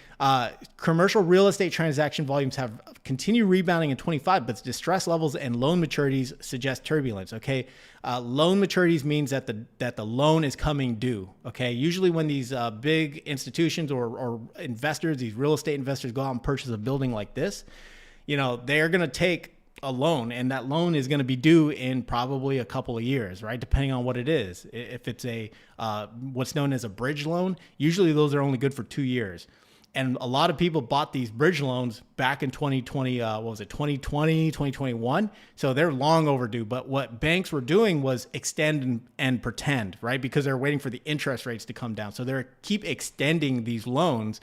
Commercial real estate transaction volumes have continued rebounding in 25, but distress levels and loan maturities suggest turbulence, okay? Loan maturities means that the loan is coming due, okay? Usually when these big institutions or investors, these real estate investors go out and purchase a building like this, they're going to take a loan, and that loan is going to be due in probably a couple of years, right? Depending on what it is. If it's a what's known as a bridge loan, usually those are only good for 2 years. And a lot of people bought these bridge loans back in 2020, 2021. So they're long overdue. But what banks were doing was extend and pretend, right? Because they're waiting for the interest rates to come down. So they're keep extending these loans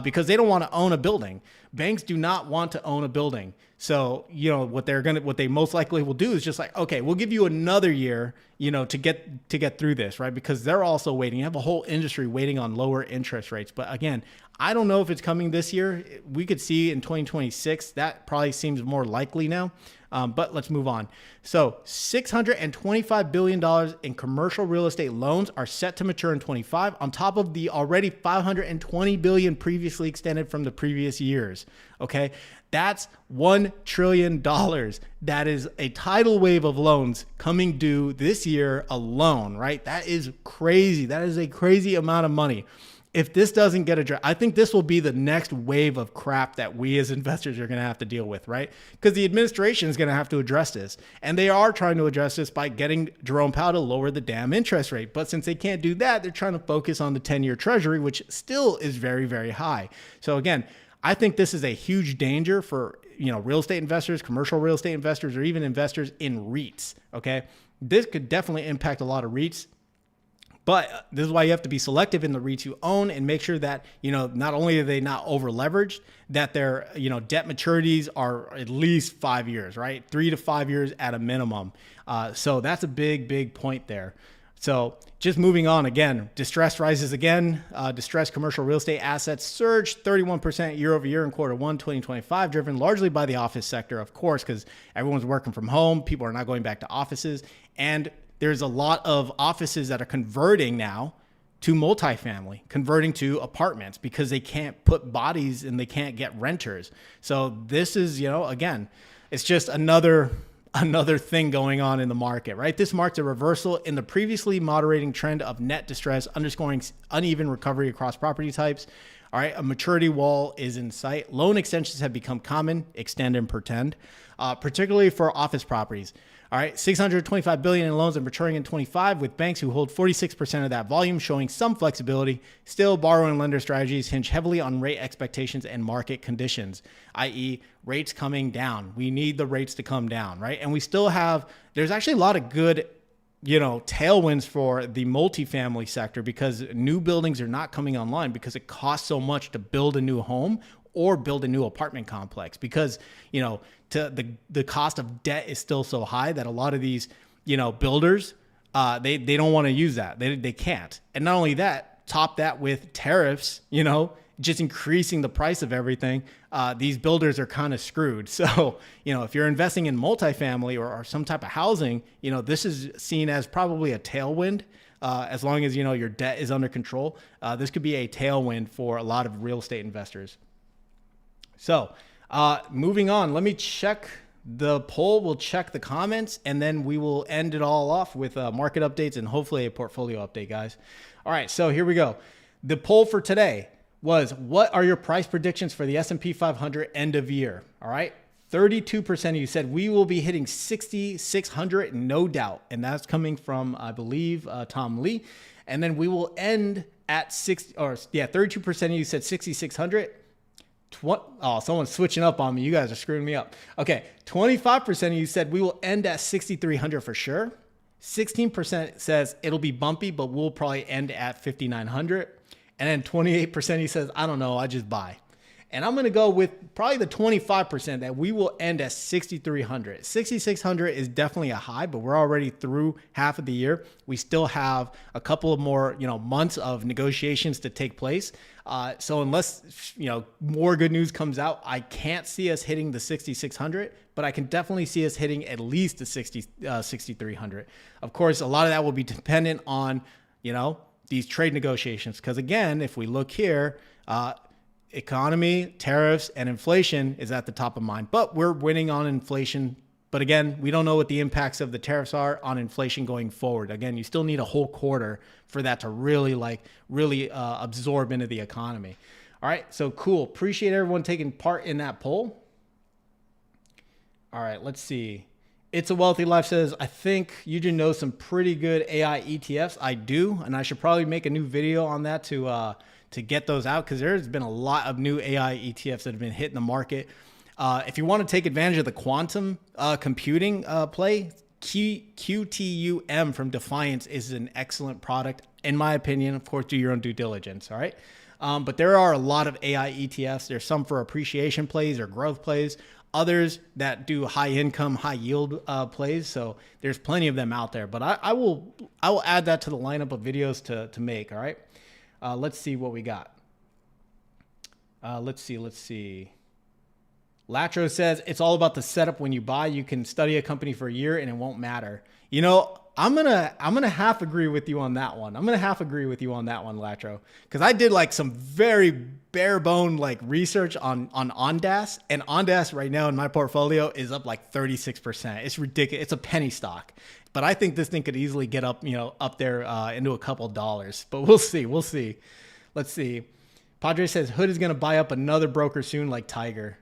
because they don't want to own a building. Banks do not want to own a building. So, what they most likely will do is just like, okay, we'll give you another year, to get through this, right? Because they're also waiting. You have a whole industry waiting on lower interest rates. But again, I don't know if it's coming this year. We could see in 2026. That probably seems more likely now. But let's move on. So $625 billion in commercial real estate loans are set to mature in 25 on top of the already $520 billion previously extended from the previous years. Okay. That's $1 trillion. That is a tidal wave of loans coming due this year alone, right? That is crazy. That is a crazy amount of money. If this doesn't get addressed, I think this will be the next wave of crap that we as investors are going to have to deal with, right? Because the administration is going to have to address this. And they are trying to address this by getting Jerome Powell to lower the damn interest rate. But since they can't do that, they're trying to focus on the 10-year treasury, which still is very, very high. So again, I think this is a huge danger for, real estate investors, commercial real estate investors, or even investors in REITs, okay? This could definitely impact a lot of REITs. But this is why you have to be selective in the REITs you own and make sure that, not only are they not over leveraged, that their, debt maturities are at least 5 years, right? 3 to 5 years at a minimum. So that's a big, big point there. So just moving on again, distress rises again. Distressed commercial real estate assets surged 31% year over year in Q1 2025, driven largely by the office sector, of course, because everyone's working from home. People are not going back to offices. And there's a lot of offices that are converting now to multifamily, converting to apartments because they can't put bodies and they can't get renters. So this is, again, it's just another thing going on in the market, right? This marks a reversal in the previously moderating trend of net distress, underscoring uneven recovery across property types. All right, a maturity wall is in sight. Loan extensions have become common, extend and pretend, particularly for office properties. All right, $625 billion in loans are maturing in 25, with banks who hold 46% of that volume showing some flexibility. Still, borrower and lender strategies hinge heavily on rate expectations and market conditions, i.e. rates coming down. We need the rates to come down, right? And we still there's actually a lot of good, tailwinds for the multifamily sector because new buildings are not coming online because it costs so much to build a new home or build a new apartment complex because, the cost of debt is still so high that a lot of these, builders, they don't want to use that. They can't. And not only that, top that with tariffs, just increasing the price of everything. These builders are kind of screwed. So, if you're investing in multifamily or some type of housing, this is seen as probably a tailwind. As long as, your debt is under control, this could be a tailwind for a lot of real estate investors. So, moving on, let me check the poll. We'll check the comments and then we will end it all off with market updates and hopefully a portfolio update, guys. All right, so here we go. The poll for today was, what are your price predictions for the S&P 500 end of year? All right, 32% of you said we will be hitting 6,600, no doubt. And that's coming from, I believe, Tom Lee. And then we will end at 32% of you said 6,600. Someone's switching up on me. You guys are screwing me up. Okay, 25% of you said we will end at 6,300 for sure. 16% says it'll be bumpy, but we'll probably end at 5,900. And then 28% of you says, I don't know, I just buy. And I'm going to go with probably the 25% that we will end at 6,300. 6,600 is definitely a high, but we're already through half of the year. We still have a couple of more, months of negotiations to take place. So unless, more good news comes out, I can't see us hitting the 6,600, but I can definitely see us hitting at least the 6,300. Of course, a lot of that will be dependent on, these trade negotiations. Because again, if we look here, economy, tariffs, and inflation is at the top of mind, but we're winning on inflation. But again, we don't know what the impacts of the tariffs are on inflation going forward. Again, you still need a whole quarter for that to really absorb into the economy. All right, so cool. Appreciate everyone taking part in that poll. All right, let's see. It's a Wealthy Life says, I think you do know some pretty good AI ETFs. I do, and I should probably make a new video on that to get those out, because there's been a lot of new AI ETFs that have been hitting the market. If you want to take advantage of the quantum computing play, QTUM from Defiance is an excellent product, in my opinion. Of course, do your own due diligence, all right? But there are a lot of AI ETFs. There's some for appreciation plays or growth plays, others that do high income, high yield plays. So there's plenty of them out there. But I will add that to the lineup of videos to make, all right? Let's see what we got. Let's see. Latro says, it's all about the setup when you buy. You can study a company for a year and it won't matter. I'm gonna half agree with you on that one. Latro, because I did like some very bare bone research on Ondas, and Ondas right now in my portfolio is up like 36%. It's ridiculous. It's a penny stock, but I think this thing could easily get up, up there into a couple dollars. But we'll see. Let's see. Padre says Hood is gonna buy up another broker soon, like Tiger.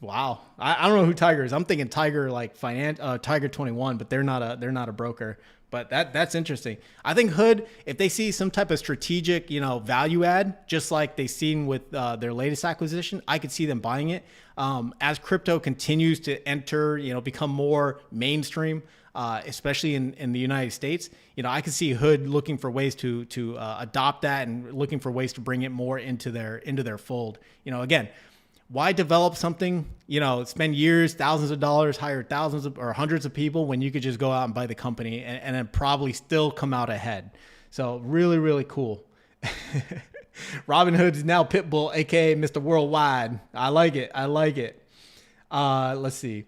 Wow, I don't know who Tiger is. I'm thinking Tiger Tiger 21, but they're not a broker. But that's interesting. I think Hood, if they see some type of strategic, value add, just like they've seen with their latest acquisition, I could see them buying it. As crypto continues to enter, become more mainstream, especially in the United States, I could see Hood looking for ways to adopt that and looking for ways to bring it more into their fold. Again, why develop something, spend years, thousands of dollars, hire thousands or hundreds of people when you could just go out and buy the company and then probably still come out ahead. So really, really cool. Robinhood is now Pitbull, aka Mr. Worldwide. I like it. Let's see.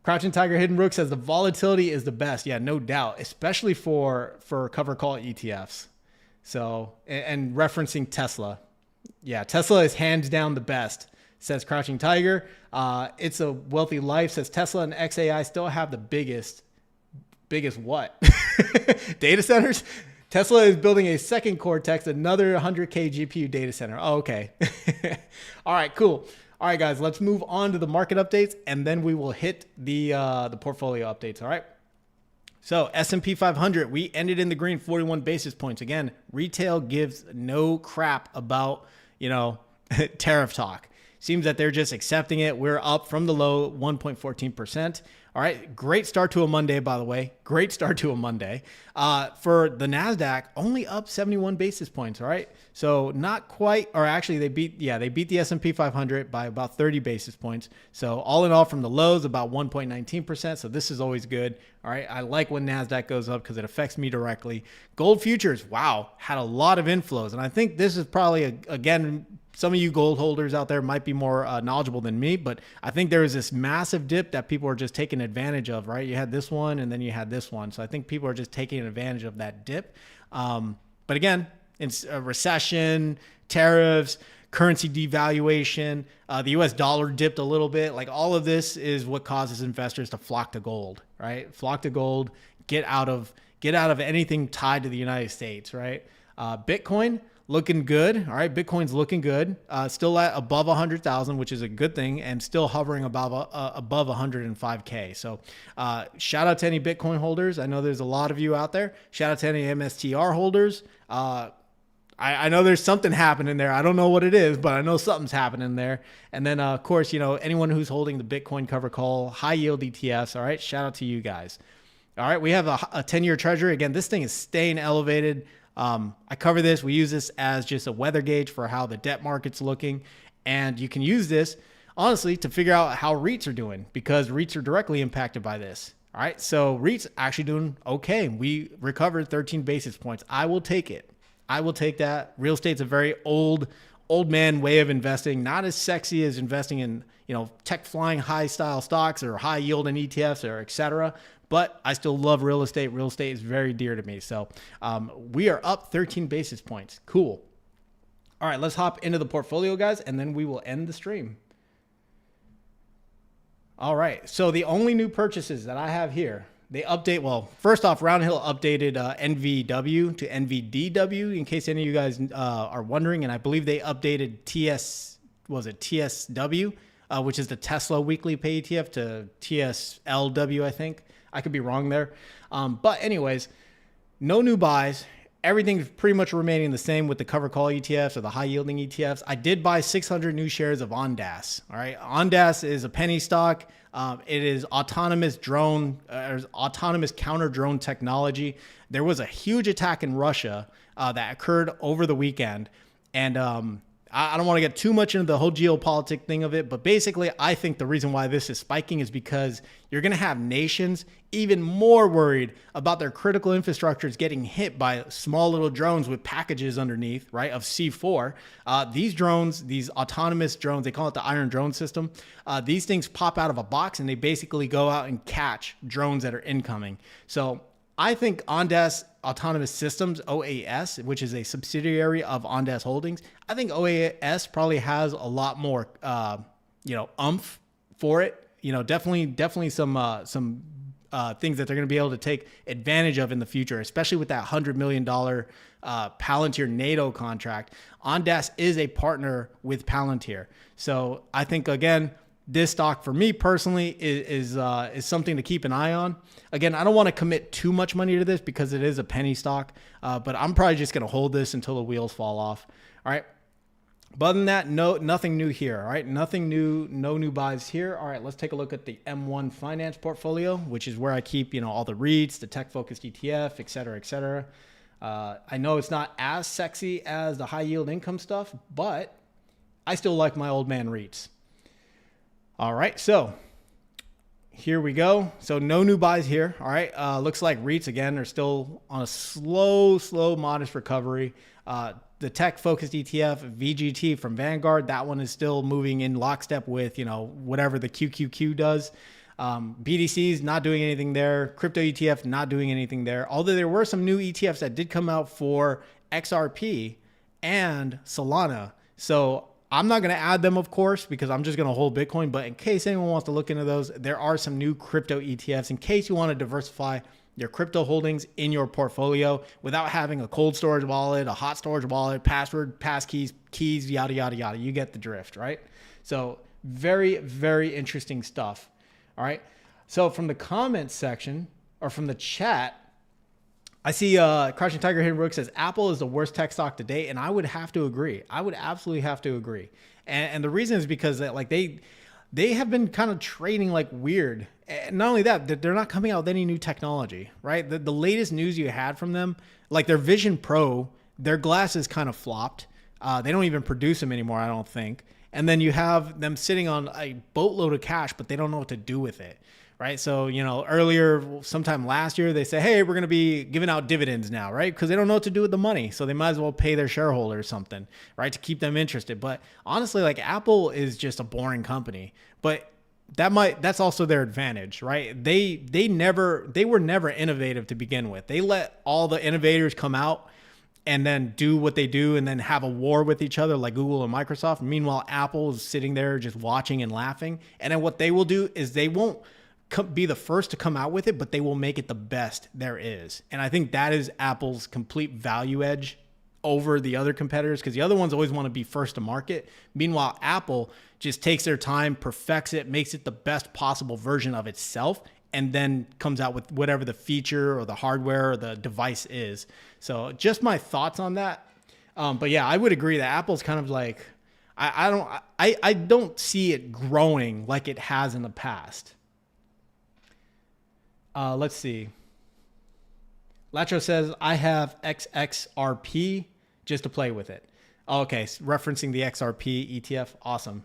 Crouching Tiger Hidden Rook says the volatility is the best. Yeah, no doubt, especially for cover call ETFs. So, and referencing Tesla. Yeah, Tesla is hands down the best, says Crouching Tiger. It's a Wealthy Life says Tesla and XAI still have the biggest what? Data centers? Tesla is building a second Cortex, another 100K GPU data center. Oh, okay. All right, cool. All right, guys, let's move on to the market updates, and then we will hit the portfolio updates, all right? So S&P 500, we ended in the green, 41 basis points. Again, retail gives no crap about, tariff talk. Seems that they're just accepting it. We're up from the low 1.14%. All right. Great start to a Monday, by the way. Great start to a Monday. For the NASDAQ, only up 71 basis points. All right. So not quite, or actually they beat the S&P 500 by about 30 basis points. So all in all from the lows, about 1.19%. So this is always good. All right. I like when NASDAQ goes up because it affects me directly. Gold futures, wow, had a lot of inflows. And I think this is probably, again, some of you gold holders out there might be more knowledgeable than me, but I think there was this massive dip that people are just taking advantage of, right? You had this one and then you had this one. So I think people are just taking advantage of that dip. But again, it's a recession, tariffs, currency devaluation, the US dollar dipped a little bit. Like all of this is what causes investors to flock to gold, right? Flock to gold, get out of anything tied to the United States, right? Bitcoin, looking good. All right. Bitcoin's looking good. Still at above 100,000, which is a good thing, and still hovering above 105K. So shout out to any Bitcoin holders. I know there's a lot of you out there. Shout out to any MSTR holders. I know there's something happening there. I don't know what it is, but I know something's happening there. And then, of course, anyone who's holding the Bitcoin cover call, high yield ETFs. All right. Shout out to you guys. All right. We have a 10-year treasury. Again, this thing is staying elevated. I cover this. We use this as just a weather gauge for how the debt market's looking. And you can use this, honestly, to figure out how REITs are doing, because REITs are directly impacted by this. All right. So REITs actually doing okay. We recovered 13 basis points. I will take it. I will take that. Real estate's a very old man way of investing, not as sexy as investing in, tech flying high style stocks or high yield in ETFs or et cetera. But I still love real estate. Real estate is very dear to me. So we are up 13 basis points. Cool. All right, let's hop into the portfolio, guys, and then we will end the stream. All right, so the only new purchases that I have here, they update, well, first off, Roundhill updated NVW to NVDW, in case any of you guys are wondering, and I believe they updated TSW, which is the Tesla weekly pay ETF, to TSLW, I think. I could be wrong there. But anyways, no new buys. Everything's pretty much remaining the same with the cover call ETFs or the high yielding ETFs. I did buy 600 new shares of Ondas. All right. Ondas is a penny stock. It is autonomous counter drone technology. There was a huge attack in Russia that occurred over the weekend. And I don't want to get too much into the whole geopolitic thing of it, but basically I think the reason why this is spiking is because you're going to have nations even more worried about their critical infrastructures getting hit by small little drones with packages underneath, right, of C4. These drones, these autonomous drones, they call it the Iron Drone system. These things pop out of a box and they basically go out and catch drones that are incoming. So I think Ondas Autonomous Systems, OAS, which is a subsidiary of Ondas Holdings, I think OAS probably has a lot more, oomph for it. Definitely some things that they're going to be able to take advantage of in the future, especially with that $100 million Palantir NATO contract. Ondas is a partner with Palantir. So I think, again, this stock for me personally is something to keep an eye on. Again, I don't want to commit too much money to this because it is a penny stock, but I'm probably just going to hold this until the wheels fall off. All right. But other than that, nothing new here. All right. Nothing new, no new buys here. All right. Let's take a look at the M1 finance portfolio, which is where I keep, all the REITs, the tech focused ETF, et cetera, et cetera. I know it's not as sexy as the high yield income stuff, but I still like my old man REITs. All right, so here we go. So no new buys here. All right, looks like REITs again are still on a slow, modest recovery. The tech-focused ETF, VGT from Vanguard, that one is still moving in lockstep with whatever the QQQ does. BDCs not doing anything there. Crypto ETF not doing anything there. Although there were some new ETFs that did come out for XRP and Solana. So I'm not going to add them, of course, because I'm just going to hold Bitcoin. But in case anyone wants to look into those, there are some new crypto ETFs in case you want to diversify your crypto holdings in your portfolio without having a cold storage wallet, a hot storage wallet, password, passkeys, keys, yada, yada, yada. You get the drift, right? So very, very interesting stuff. All right. So from the comments section or from the chat, I see Crouching Tiger Hidden Rook says Apple is the worst tech stock to date, and I would have to agree. I would absolutely have to agree. And the reason is because they have been kind of trading like weird. And not only that, they're not coming out with any new technology, right? The latest news you had from them, like their Vision Pro, their glasses kind of flopped. They don't even produce them anymore, I don't think. And then you have them sitting on a boatload of cash, but they don't know what to do with it. Right. So, earlier, sometime last year, they say, hey, we're going to be giving out dividends now. Right. Because they don't know what to do with the money. So they might as well pay their shareholders something. Right. To keep them interested. But honestly, Apple is just a boring company. But that's also their advantage. Right. They were never innovative to begin with. They let all the innovators come out and then do what they do and then have a war with each other like Google and Microsoft. Meanwhile, Apple is sitting there just watching and laughing. And then what they will do is they won't be the first to come out with it, but they will make it the best there is. And I think that is Apple's complete value edge over the other competitors, because the other ones always want to be first to market. Meanwhile, Apple just takes their time, perfects it, makes it the best possible version of itself, and then comes out with whatever the feature or the hardware or the device is. So just my thoughts on that. But yeah, I would agree that Apple's kind of like, I don't see it growing like it has in the past. Let's see. Lacho says, I have XXRP just to play with it. Okay, referencing the XRP ETF. Awesome.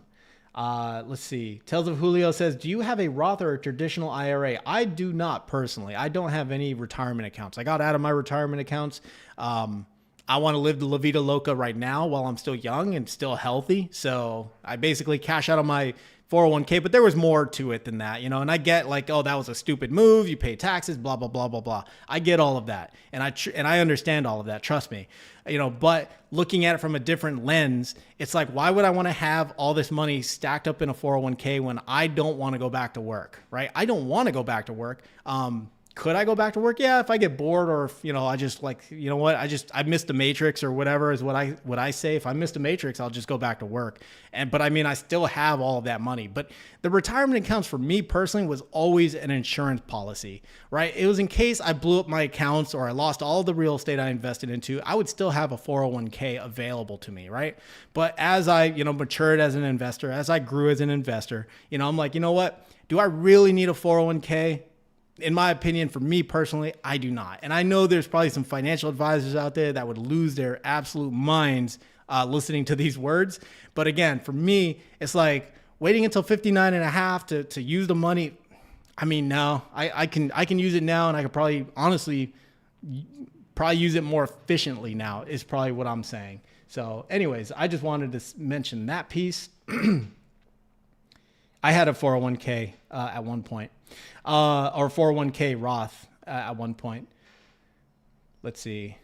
Let's see. Tales of Julio says, do you have a Roth or a traditional IRA? I do not personally. I don't have any retirement accounts. I got out of my retirement accounts. I want to live the La Vida Loca right now while I'm still young and still healthy. So I basically cash out of my 401k, but there was more to it than that, and I get like, oh, that was a stupid move. You pay taxes, blah, blah, blah, blah, blah. I get all of that. And I understand all of that. Trust me, but looking at it from a different lens, it's like, why would I want to have all this money stacked up in a 401k when I don't want to go back to work, right? I don't want to go back to work. Could I go back to work? Yeah, if I get bored, or if, I just like, I missed the matrix or whatever is what I say. If I missed the matrix, I'll just go back to work. But I still have all of that money. But the retirement accounts for me personally was always an insurance policy, right? It was in case I blew up my accounts or I lost all the real estate I invested into, I would still have a 401k available to me, right? But as I, matured as an investor, as I grew as an investor, I'm like, you know what? Do I really need a 401k? In my opinion, for me personally, I do not. And I know there's probably some financial advisors out there that would lose their absolute minds listening to these words. But again, for me, it's like waiting until 59 and a half to use the money. No, I can use it now, and I could probably honestly use it more efficiently now is probably what I'm saying. So anyways, I just wanted to mention that piece. I had a 401k at one point, or 401k Roth at one point. Let's see.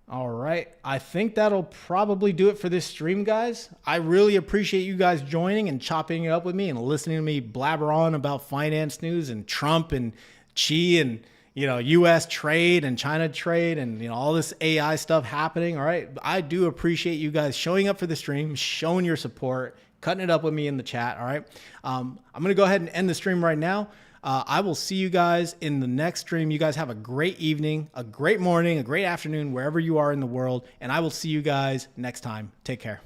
All right. I think that'll probably do it for this stream, guys. I really appreciate you guys joining and chopping it up with me and listening to me blabber on about finance news and Trump and Xi and, U.S. trade and China trade and, all this AI stuff happening. All right. I do appreciate you guys showing up for the stream, showing your support, cutting it up with me in the chat. All right. I'm going to go ahead and end the stream right now. I will see you guys in the next stream. You guys have a great evening, a great morning, a great afternoon, wherever you are in the world. And I will see you guys next time. Take care.